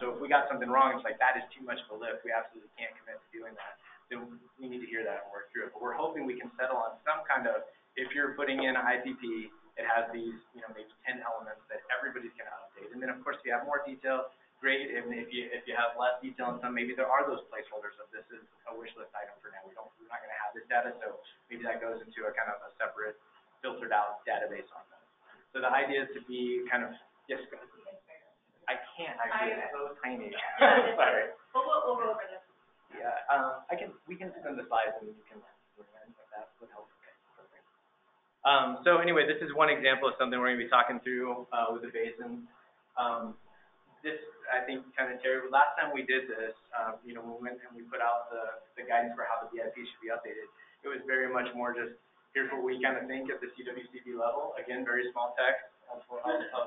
So if we got something wrong, it's like that is too much of a lift. We absolutely can't commit to doing that. Then we need to hear that and work through it. But we're hoping we can settle on some kind of, if you're putting in an IPP, it has these, you know, maybe 10 elements that everybody's going to update. And then, of course, if you have more detail, great. And if you have less detail in some, maybe there are those placeholders of this is a wish list item for now. We're not going to have this data, so maybe that goes into a kind of a separate, filtered out database on that. So the idea is to be kind of, yes, go ahead. I can't actually, it's so tiny. Sorry. We'll go over this. Yeah, we can send the slides and you can, if that would help. Okay, perfect. So anyway, this is one example of something we're going to be talking through with the Basin. This, I think, kind of, Terry, last time we did this, when we went and we put out the guidance for how the BIP should be updated, it was very much more just, here's what we kind of think at the CWCB level. Again, very small text. I'll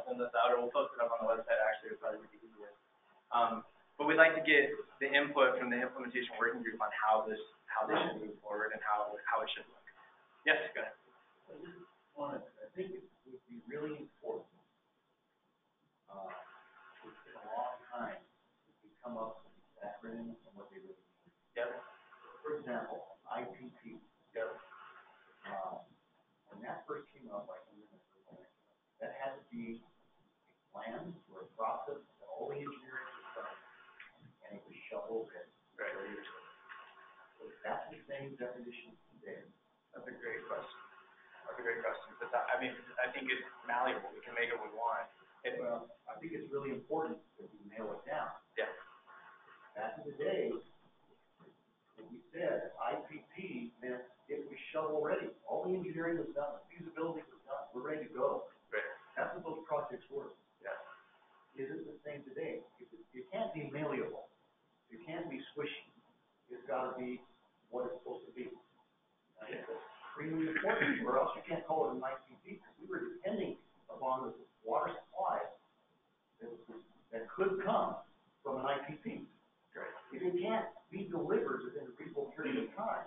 send this out, or we'll post it up on the website, actually, it'll probably be easiest. But we'd like to get the input from the implementation working group on how this should move forward and how it should look. Yes, go ahead. I think it would be really important. It's been a long time since we come up with these acronyms and what they really mean. Yep. For example, IPP. Yep. When that first came up, I can remember that had to be a plan or a process that all the engineering was done, and it was shovel ready. Right. So that's the same definition today. That's a great question. But I think it's malleable. We can make it what we want. Well, I think it's really important that we nail it down. Yeah. Back in the day, when we said IPP meant it was shovel ready. All the engineering was done, the feasibility was done, we're ready to go. Right. That's what those projects were. Yeah. It isn't the same today. It can't be malleable. It can't be squishy. It's got to be what it's supposed to be. Yeah. It's extremely important, or else you can't call it an IPP, because we were depending upon the water supply that could come from an IPP. Right. If it can't be delivered within a reasonable period of time,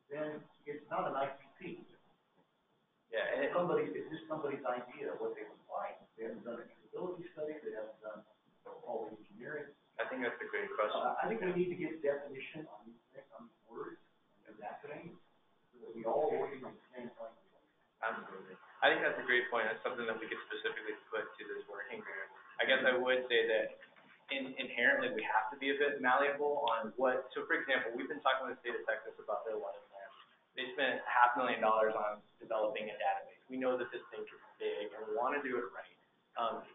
then it's not an IPP. Yeah, It's just somebody's idea of what they would like. They haven't done a feasibility study. They haven't done all the engineering. I think that's a great question. I think we need to get definition on these things, on these words, and acronyms, so that we all working on the same thing. Absolutely. I think that's a great point. That's something that we could specifically put to this working group. I guess I would say that inherently we have to be a bit malleable on what. So, for example, we've been talking with the state of Texas about their Waterplan. They spent $500,000 on developing a database. We know that this thing is big, and we want to do it right.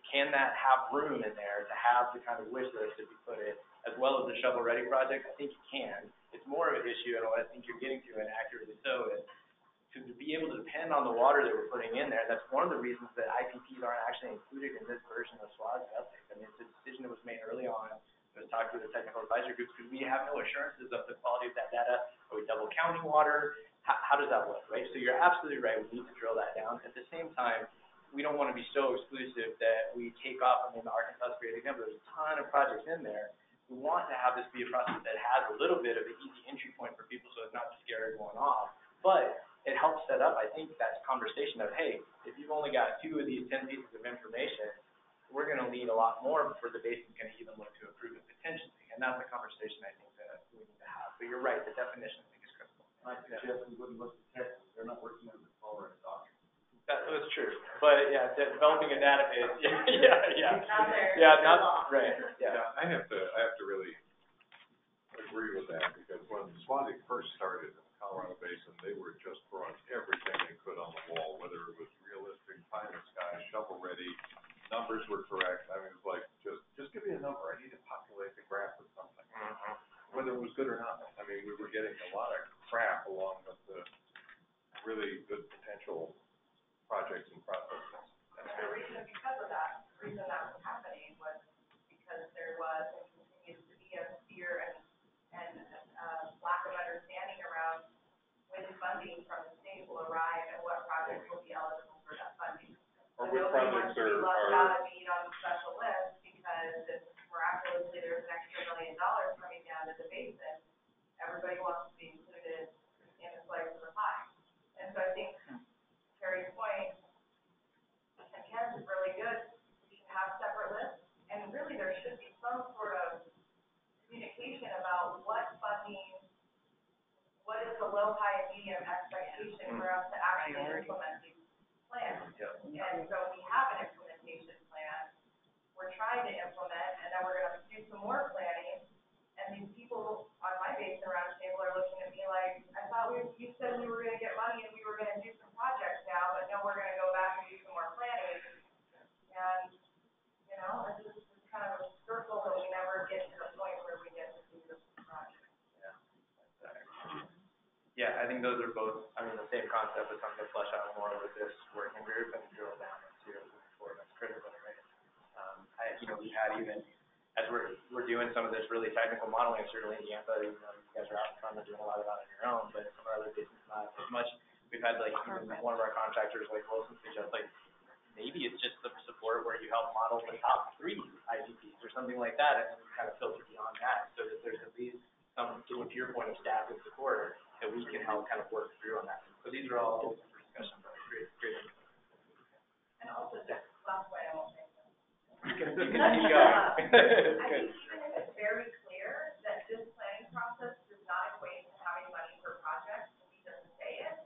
Can that have room in there to have the kind of wish list, if you put it, as well as the shovel-ready project? I think it can. It's more of an issue, and what I think you're getting to, and accurately so, is to be able to depend on the water that we're putting in there. That's one of the reasons that IPPs aren't actually included in this version of SWOG update. I mean, it's a decision that was made early on. It was talked to the technical advisory groups because we have no assurances of the quality of that data. Are we double counting water? How does that look, right? So you're absolutely right. We need to drill that down. At the same time, we don't want to be so exclusive that we take off. I mean, Arkansas is a great example. There's a ton of projects in there. We want to have this be a process that has a little bit of an easy entry point for people, so it's not to scare everyone off. But it helps set up, I think, that conversation of, hey, if you've only got 2 of these 10 pieces of information, we're going to need a lot more before the Basin's going to even look to approve it potentially. And that's a conversation I think that we need to have. But you're right, the definition I think is critical. I suggest we wouldn't look at Texas. They're not working on the Colorado doctrine. That was true. But yeah, developing a database. Yeah. Not there. Yeah, not right. Yeah. I have to really agree with that, because when SWOG first started in the Colorado Basin, they were just throwing everything they could on the wall, whether it was realistic, pie in the sky, shovel ready, numbers were correct. I mean, it was like, just give me a number. I need to populate the graph with something. Whether it was good or not. I mean, we were getting a lot of crap along with the really good potential projects and processes. And the reason because of that, the reason that was happening was because there was and continues to be a fear and lack of understanding around when funding from the state will arrive and what projects will be eligible for that funding. Or So what nobody projects wants to be left are out of being on the special list because if miraculously there's an extra $1 million coming down to the Basin, everybody wants to be included in a slice of the pie. And so I think Terry's point, and Ken's is really good, we should have separate lists, and really there should be some sort of communication about what funding, what is the low, high, and medium expectation for us to actually implement these plans. And so we have an implementation plan, we're trying to implement, and then we're gonna do some more planning, and these people on my Basin roundtable are looking at me like, I thought Yeah, I think those are both, I mean, the same concept, but something to flesh out more with this working group and drill down into moving forward. That's critical, right? We've had even, as we're doing some of this really technical modeling, certainly in Yampa, you guys are out in front of doing a lot of that on your own, but some other basins not as much. We've had even one of our contractors Wilson suggest maybe it's just the support where you help model the top 3 IPPs or something like that, and then you kind of filter beyond that, so that there's at least some, to your point of staff and support, that we can help kind of work through on that. So these are all open for discussion, but great. And also just last way, I won't say that. You can keep going. I think even if it's very clear that this planning process does not equate to having money per project, we just say it.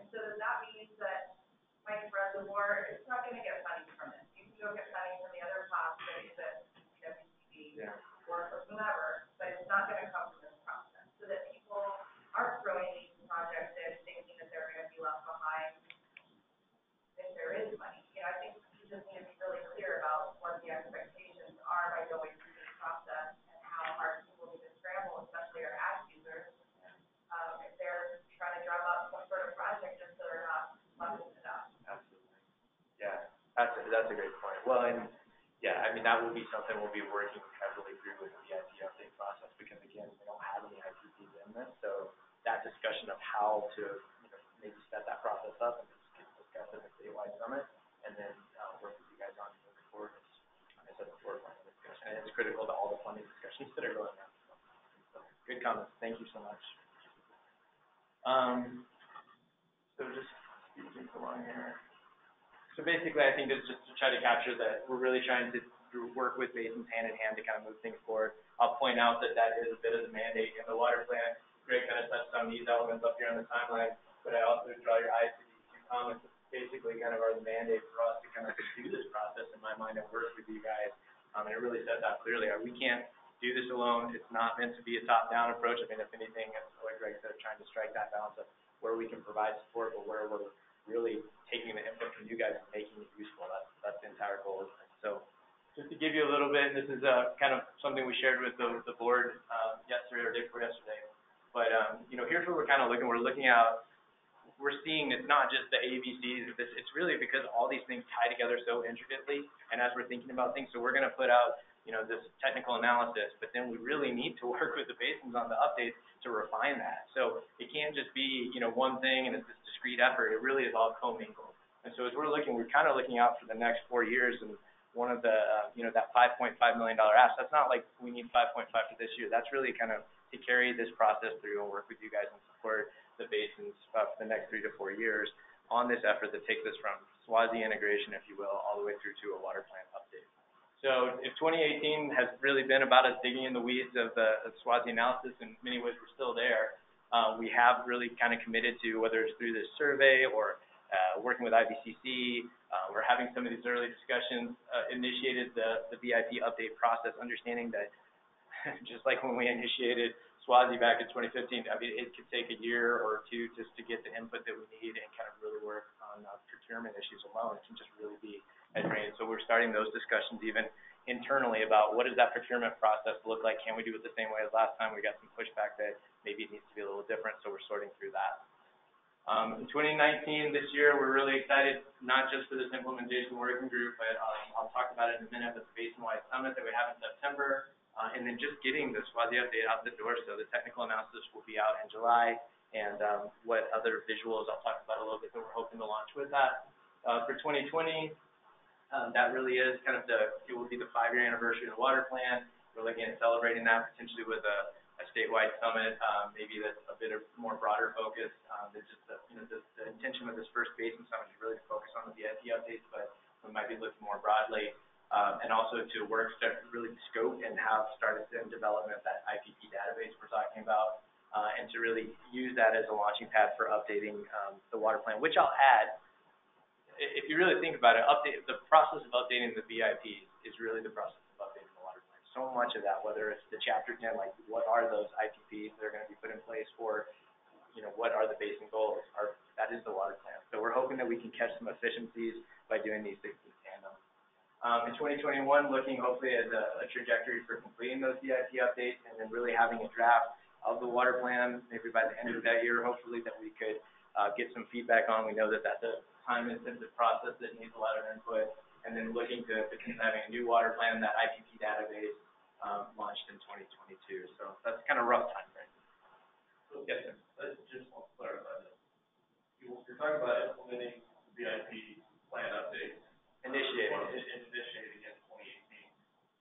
And so that means that Mike's Reservoir, it's not gonna get money from it. You can go get money from the other pathways that WCB or whomever, but it's not gonna come from this process. So that people aren't throwing these projects in thinking that they're gonna be left behind if there is money. I think we just need to be really clear about what the expectations are by going through this process and how hard people need to scramble, especially our ag users, if they're trying to drum up some sort of project just so they're not funding it up. Absolutely. Yeah, that's a great point. Well, and yeah, I mean, that will be something we'll be working heavily through with the IP update process, because again, we don't have any IPPs in this, so that discussion of how to maybe set that process up and discuss it at the statewide summit, and then work with you guys on moving forward is, I said, the forefront of the discussion, and it's critical to all the funding discussions that are going on. So, good comments. Thank you so much. So just speaking along here. So basically, I think this is just to try to capture that we're really trying to work with basins hand in hand to kind of move things forward. I'll point out that is a bit of the mandate in the water plan. Greg kind of touched on these elements up here on the timeline, but I also draw your eyes to these 2 comments that basically kind of are the mandate for us to kind of do this process in my mind and work with you guys. And it really says out clearly, we can't do this alone. It's not meant to be a top-down approach. I mean, if anything, like Greg said, trying to strike that balance of where we can provide support, but where we're really taking the input from you guys and making it useful. That's the entire goal. So just to give you a little bit, and this is kind of something we shared with the board yesterday or day before yesterday. But here's where we're kind of looking. We're looking at, we're seeing it's not just the ABCs. It's really because all these things tie together so intricately. And as we're thinking about things, so we're going to put out this technical analysis, but then we really need to work with the basins on the updates to refine that. So it can't just be one thing and it's this discrete effort. It really is all commingled. And so as we're kind of looking out for the next 4 years, and one of the that $5.5 million ask, that's not like we need 5.5 for this year. That's really kind of to carry this process through and work with you guys and support the basins for the next 3 to 4 years on this effort that takes us from SWASI integration, if you will, all the way through to a water plan update. So if 2018 has really been about us digging in the weeds of the SWASI analysis, in many ways we're still there, we have really kind of committed to, whether it's through this survey or working with IPCC, we're having some of these early discussions, initiated the VIP update process, understanding that just like when we initiated SWASI back in 2015, I mean, it could take a year or 2 just to get the input that we need and kind of really work on procurement issues alone. It can just really be head-brained. So we're starting those discussions even internally about what does that procurement process look like? Can we do it the same way as last time? We got some pushback that maybe it needs to be a little different, so we're sorting through that. In 2019, this year, we're really excited, not just for this implementation working group, but I'll talk about it in a minute, but the Basin-wide summit that we have in September, and then just getting the SWASI update out the door. So the technical analysis will be out in July, and what other visuals I'll talk about a little bit that we're hoping to launch with that. For 2020, that really is kind of it will be the 5-year anniversary of the water plan. We're looking at celebrating that potentially with a statewide summit, maybe that's a bit of more broader focus. Just the intention of this first Basin summit is really to focus on the VIP updates, but we might be looking more broadly, and also to really scope and have started in development that IPP database we're talking about, and to really use that as a launching pad for updating the water plan, which I'll add. If you really think about it, the process of updating the VIPs is really the process of updating the water plan. So much of that, whether it's the Chapter 10, like what are those IPPs that are going to be put in place, or what are the Basin goals, that is the water plan. So we're hoping that we can catch some efficiencies by doing these things in tandem. In 2021, looking hopefully at a trajectory for completing those VIP updates, and then really having a draft of the water plan, maybe by the end of that year, hopefully, that we could get some feedback on. We know that that's a time-intensive process that needs a lot of input. And then looking to having a new water plan, that IPP database launched in 2022. So that's kind of rough time frame. So, yes, sir. I just want to clarify this. You're talking about implementing the VIP plan updates. Initiating in 2018.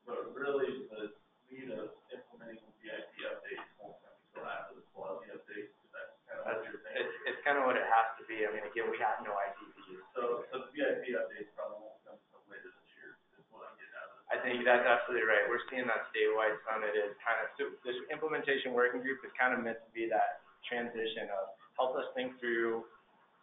But really, the need of implementing VIP updates won't come until after the quality updates. That's kind of what you're thinking. It's kind of what it has to be. I mean, again, we have no IPPs. So the VIP updates probably won't come until later this year, is what I'm getting out of it. I think that's absolutely right. We're seeing that statewide summit is kind of, so this implementation working group is kind of meant to be that transition of help us think through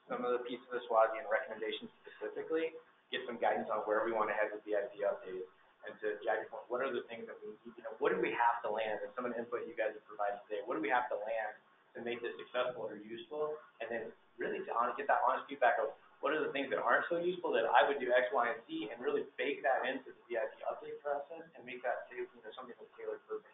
some of the pieces of SWASI and recommendations specifically, get some guidance on where we want to head with VIP updates. And to Jackie's point, what are the things that we need, what do we have to land, and some of the input you guys have provided today, what do we have to land to make this successful or useful, and then really to get that honest feedback of what are the things that aren't so useful that I would do X, Y, and Z, and really bake that into the VIP update process and make that something that's tailored for me.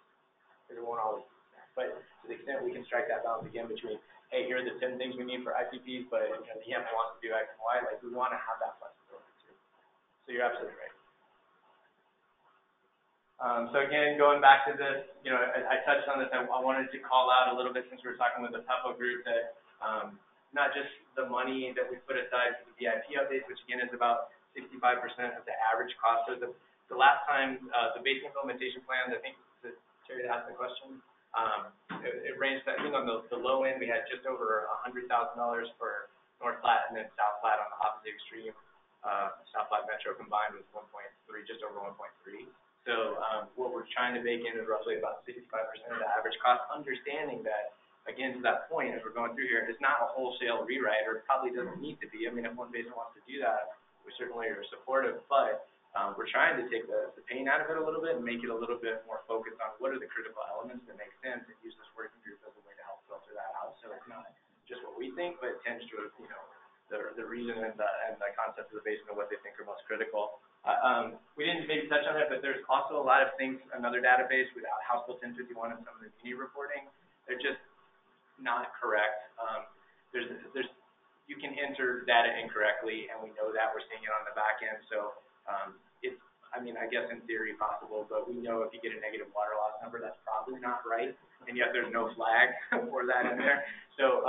Because it won't always be there. But to the extent we can strike that balance again between, hey, here are the 10 things we need for IPPs, but the EM wants to do X and Y, like we want to have that flexibility too. So you're absolutely right. So again, going back to this, I touched on this. I wanted to call out a little bit since we were talking with the PEPO group that not just the money that we put aside for the VIP updates, which again is about 65% of the average cost. So the last time the Basin implementation plan, I think Terry asked the question, it ranged, I think on the low end we had just over $100,000 for North Platte and then South Platte on the opposite extreme. South Platte Metro combined was 1.3, just over 1.3. So what we're trying to bake in is roughly about 65% of the average cost, understanding that, again, to that point, as we're going through here, it's not a wholesale rewrite, or it probably doesn't need to be. I mean, if one basin wants to do that, we certainly are supportive, but we're trying to take the pain out of it a little bit and make it a little bit more focused on what are the critical elements that make sense, and use this working group as a way to help filter that out. So it's not just what we think, but it tends to, the reason and the concept of the basin of what they think are most critical. We didn't maybe touch on it, but there's also a lot of things, another database with House Bill 1051 and some of the muni reporting. They're just not correct. You can enter data incorrectly, and we know that. We're seeing it on the back end. So it's, I guess in theory possible, but we know if you get a negative water loss number, that's probably not right, and yet there's no flag for that in there. So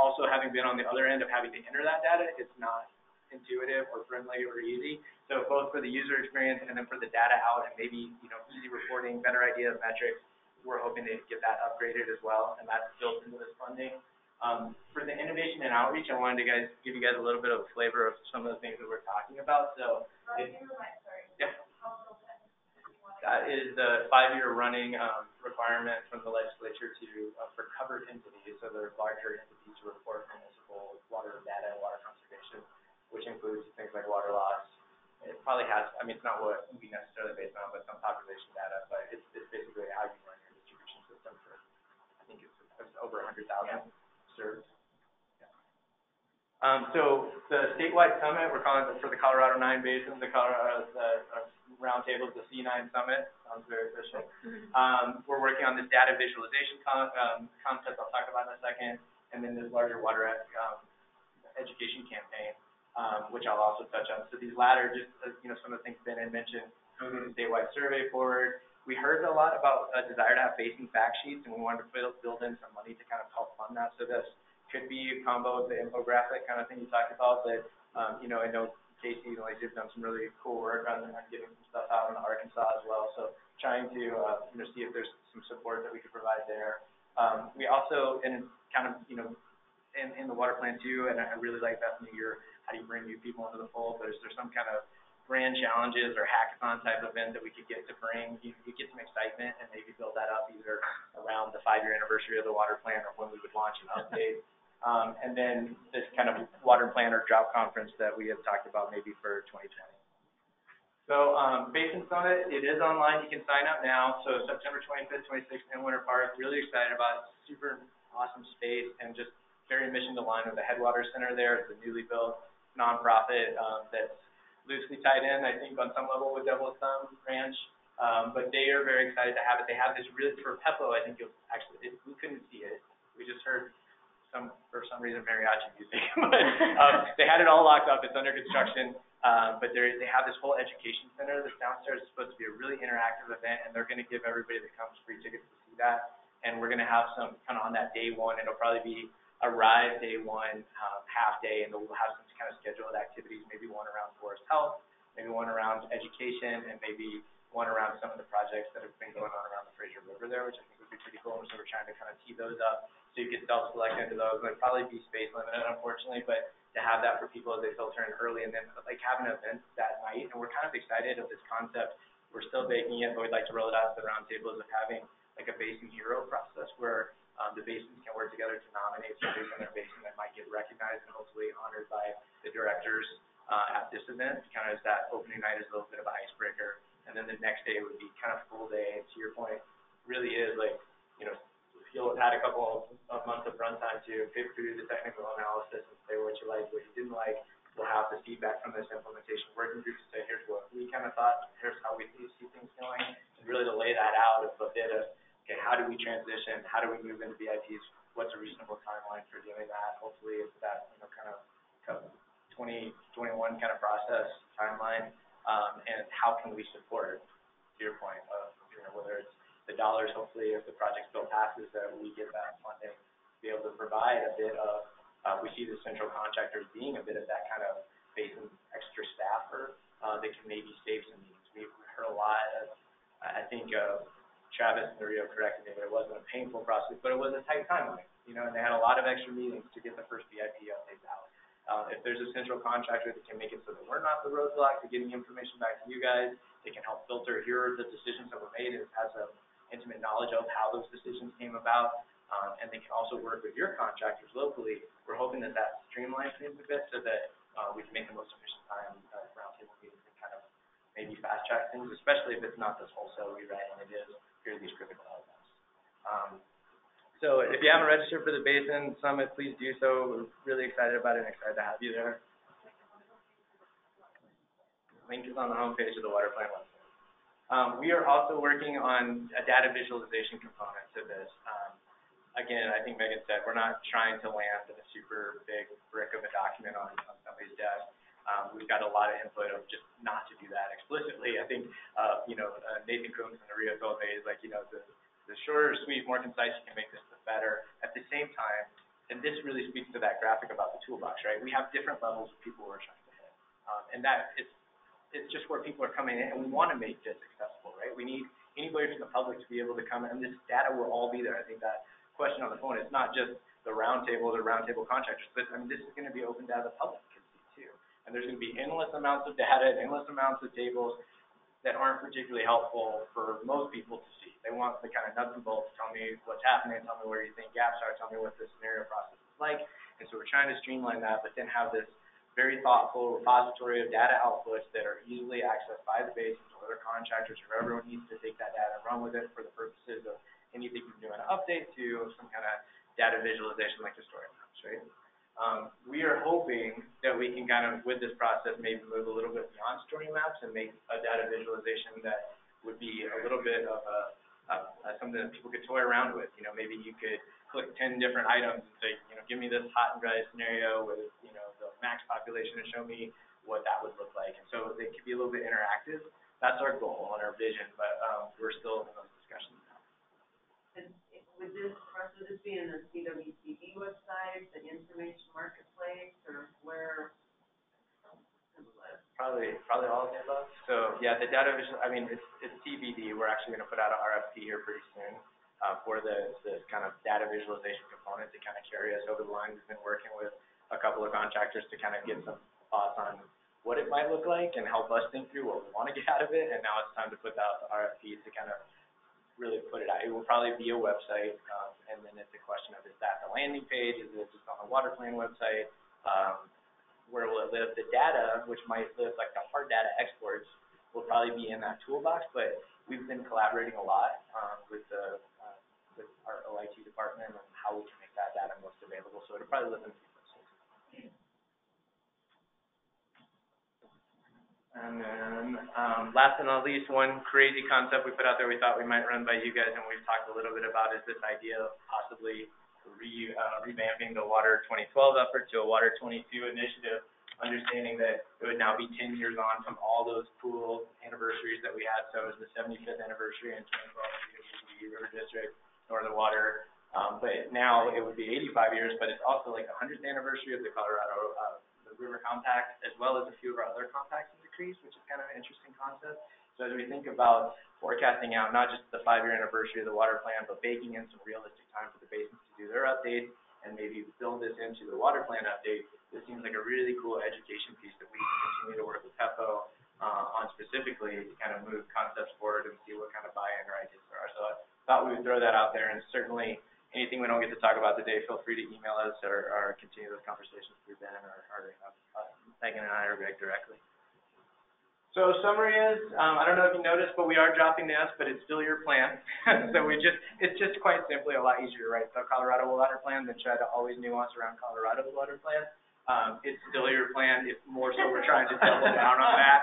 also having been on the other end of having to enter that data, it's not intuitive or friendly or easy. So both for the user experience and then for the data out and maybe, easy reporting, better idea of metrics, we're hoping to get that upgraded as well, and that's built into this funding. For the innovation and outreach, I wanted to give you guys a little bit of a flavor of some of the things that we're talking about. So, that is the 5-year running requirement from the legislature for covered entities, so they're larger entities to report municipal water data and water conservation, which includes things like water loss. It probably has, it's not what we necessarily based on, but some population data, but it's basically how you run your distribution system for, I think it's over 100,000 served. Yeah. So the statewide summit, we're calling it for the Colorado 9 Basin, the roundtable is the C9 Summit. Sounds very official. We're working on this data visualization concept I'll talk about in a second, and then this larger water education campaign, which I'll also touch on. So these latter, just some of the things Ben had mentioned, moving the statewide survey forward. We heard a lot about a desire to have Basin fact sheets, and we wanted to build in some money to kind of help fund that. So this could be a combo of the infographic kind of thing you talked about, but I know Casey and Lacey have done some really cool work on getting some stuff out in Arkansas as well. So trying to see if there's some support that we could provide there. We also, and kind of in the water plan too, and I really like that from how do you bring new people into the fold? There's some kind of grand challenges or hackathon type event that we could get to bring. You get some excitement and maybe build that up either around the 5-year anniversary of the water plan or when we would launch an update. And then this kind of water plan or drought conference that we have talked about maybe for 2020. So Basin Summit, it is online. You can sign up now. So September 25th, 26th in Winter Park. Really excited about it. Super awesome space and just very mission aligned with the Headwaters Center there. It's a newly built nonprofit that's loosely tied in, I think, on some level with Devil's Thumb Ranch. But they are very excited to have it. They have this really, for Peplo, I think you'll actually, we couldn't see it. We just heard for some reason, mariachi music. But they had it all locked up. It's under construction. But they have this whole education center that's downstairs. It's supposed to be a really interactive event, and they're going to give everybody that comes free tickets to see that. And we're going to have some kind of on that day one. It'll probably be arrive day one, half day, and we'll have some kind of scheduled activities, maybe one around forest health, maybe one around education, and maybe one around some of the projects that have been going on around the Fraser River there, which I think would be pretty cool. And so we're trying to kind of tee those up so you can self-select into those. It would probably be space limited, unfortunately, but to have that for people as they filter in early, and then like having an event that night. And we're kind of excited of this concept. We're still baking it, but we'd like to roll it out to the roundtables of having like a Basin hero process where the basins can work together to nominate somebody from their basin that might get recognized and hopefully honored by the directors at this event. Kind of as that opening night is a little bit of an icebreaker, and then the next day would be kind of full day. And to your point, really is like, you know, you'll have had a couple of months of runtime to pick through the technical analysis and say what you liked, what you didn't like. We'll have the feedback from this implementation working group to say, here's what we kind of thought, here's how we see things going, and really to lay that out of a bit of, okay, how do we transition, how do we move into VIPs, what's a reasonable timeline for doing that. Hopefully it's that, you know, kind of 2021 kind of process timeline, and how can we support, to your point, of, you know, whether it's the dollars, hopefully, if the project bill passes, that we get that funding to be able to provide a bit of, we see the central contractors being a bit of that kind of basin extra staffer that can maybe save some meetings. We've heard a lot of, I think, Travis and Rio corrected me, that it wasn't a painful process, but it was a tight timeline, you know, and they had a lot of extra meetings to get the first VIP updates out. If there's a central contractor that can make it so that we're not the roadblock to getting information back to you guys, they can help filter, here are the decisions that were made, and has a intimate knowledge of how those decisions came about, and they can also work with your contractors locally. We're hoping that that streamlines things a bit so that we can make the most efficient time roundtable meetings and kind of maybe fast track things, especially if it's not this wholesale rewrite and it is here are these critical elements. So if you haven't registered for the Basin Summit, please do so. We're really excited about it and excited to have you there. Link is on the homepage of the Waterplan website. We are also working on a data visualization component to this. Again, I think Megan said, we're not trying to land a super big brick of a document on somebody's desk. We've got a lot of input of just not to do that explicitly. I think, Nathan Coombs from the Rio told me, is like, you know, the shorter, sweet, more concise you can make this, the better. At the same time, and this really speaks to that graphic about the toolbox, right? We have different levels of people we're trying to hit. And that it's just where people are coming in, and we want to make this accessible, right? We need anybody from the public to be able to come in, and this data will all be there. I think that question on the phone is not just the roundtable contractors, but I mean, this is going to be open to the public can see too. And there's going to be endless amounts of data and endless amounts of tables that aren't particularly helpful for most people to see. They want the kind of nuts and bolts, tell me what's happening, tell me where you think gaps are, tell me what the scenario process is like. And so we're trying to streamline that, but then have this very thoughtful repository of data outputs that are easily accessed by the basins or other contractors, or everyone needs to take that data and run with it for the purposes of anything from doing an update to some kind of data visualization like historic maps, right? We are hoping that we can kind of, with this process, maybe move a little bit beyond story maps and make a data visualization that would be a little bit of something that people could toy around with. You know, maybe you could click 10 different items and say, you know, give me this hot and dry scenario with, you know, the max population and show me what that would look like. And so they could be a little bit interactive. That's our goal and our vision, but we're still in those discussions now. And would this be in the CWCB website, the information marketplace, or where? Probably all of the above. So yeah, the data visual, I mean, it's TBD. We're actually going to put out an RFP here pretty soon for the kind of data visualization component to kind of carry us over the line. We've been working with a couple of contractors to kind of get some thoughts on what it might look like and help us think through what we want to get out of it. And now it's time to put out the RFP to kind of really put it out. It will probably be a website, and then it's a question of, is that the landing page? Is it just on the Waterplan website? Where will it live? The data, which might live like the hard data exports, will probably be in that toolbox, but we've been collaborating a lot with our OIT department on how we can make that data most available, so it'll probably live in the website. And And then, last but not least, one crazy concept we put out there we thought we might run by you guys, and we've talked a little bit about, is this idea of possibly revamping the Water 2012 effort to a Water 22 initiative, understanding that it would now be 10 years on from all those cool anniversaries that we had. So it was the 75th anniversary in 2012 of the River District, Northern Water. But now it would be 85 years, but it's also like the 100th anniversary of the Colorado the River Compact, as well as a few of our other compacts and decrees, which is kind of an interesting concept. So as we think about forecasting out not just the 5-year anniversary of the Waterplan, but baking in some realistic time for the basins to do their updates, and maybe build this into the Waterplan update, this seems like a really cool education piece that we can continue to work with PEPO on specifically to kind of move concepts forward and see what kind of buy-in or ideas there are. So I thought we would throw that out there, and certainly anything we don't get to talk about today, feel free to email us or continue those conversations through Ben or Megan and I or Greg directly. So summary is, I don't know if you noticed, but we are dropping the S, but it's still your plan. So it's just quite simply a lot easier to write the Colorado Water Plan than try to always nuance around Colorado's Water Plan. It's still your plan. It's more so we're trying to double down on that.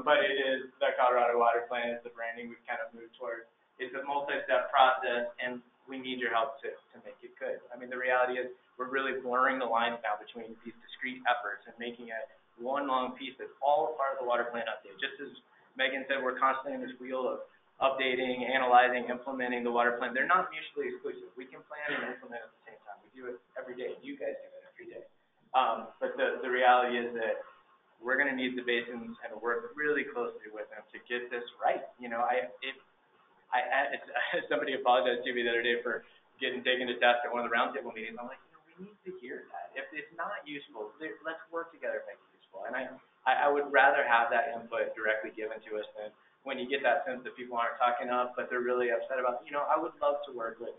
But it is the Colorado Water Plan. It's the branding we've kind of moved towards. It's a multi-step process, and we need your help to make it good. I mean, the reality is we're really blurring the lines now between these discrete efforts and making it one long piece that's all part of the Water Plan update. Just as Megan said, we're constantly in this wheel of updating, analyzing, implementing the Water Plan. They're not mutually exclusive. We can plan and implement at the same time. We do it every day. You guys do it every day. But the reality is that we're going to need the basins and work really closely with them to get this right. You know, somebody apologized to me the other day for getting taken to task at one of the roundtable meetings. I'm like, we need to hear that. If it's not useful, let's work together and make it useful. And I would rather have that input directly given to us than when you get that sense that people aren't talking up, but they're really upset about, I would love to work with,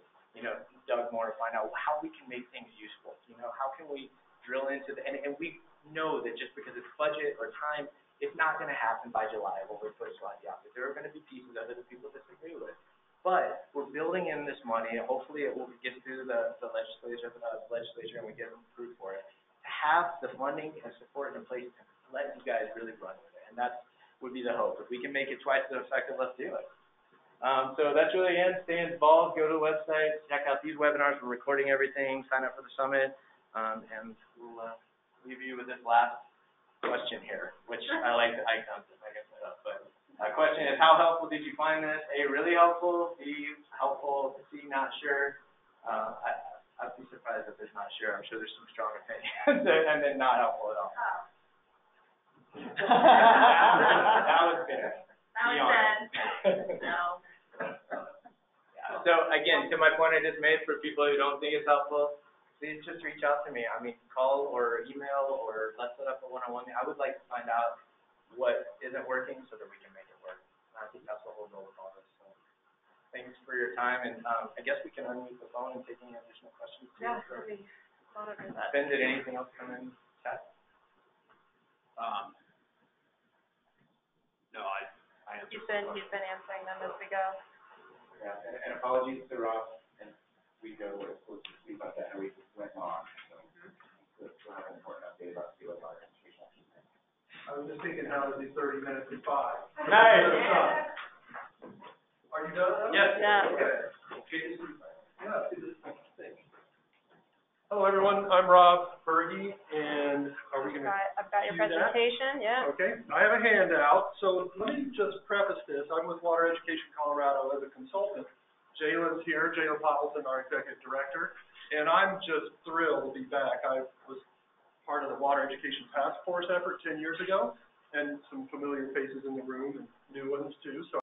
Doug more to find out how we can make things useful. How can we drill into and we know that just because it's budget or time, it's not going to happen by July when we put a slide out. There are going to be pieces of it that people disagree with. But we're building in this money, and hopefully it will get through the legislature, and we get approved for it, to have the funding and support in place to let you guys really run with it. And that would be the hope. If we can make it twice as effective, let's do it. So that's really it. Stay involved. Go to the website. Check out these webinars. We're recording everything. Sign up for the summit. And we'll leave you with this last question here, which I like the icons that Megan set up. But question is, how helpful did you find this? A, really helpful. B, helpful. C, not sure. I'd be surprised if there's not sure. I'm sure there's some strong opinions. And then not helpful at all. That was good. That was good. No. Yeah. So again, to my point I just made, for people who don't think it's helpful, please just reach out to me. I mean, call or email or let's set up a one-on-one. I would like to find out what isn't working so that we can make it work. I think that's what we'll go with all this. So thanks for your time, and I guess we can unmute the phone and take any additional questions too. Yeah, we thought of that. Ben, did anything else come in chat? No, I answered. He's been answering them as we go. Yeah, and apologies to Rob and Rico, we'll speak about that, how we went on, so we'll have an important update about the water education. I was just thinking, how to do 30 minutes in 5. Nice. Are you done? Yes. Yeah. Okay. Hello, everyone. I'm Rob Berge, and are we going to I've got your presentation, yeah. Okay. I have a handout, so let me just preface this. I'm with Water Education Colorado as a consultant. Jalen's here, Jalen Poppleton, our executive director, and I'm just thrilled to be back. I was part of the Water Education Task Force effort 10 years ago, and some familiar faces in the room and new ones too. So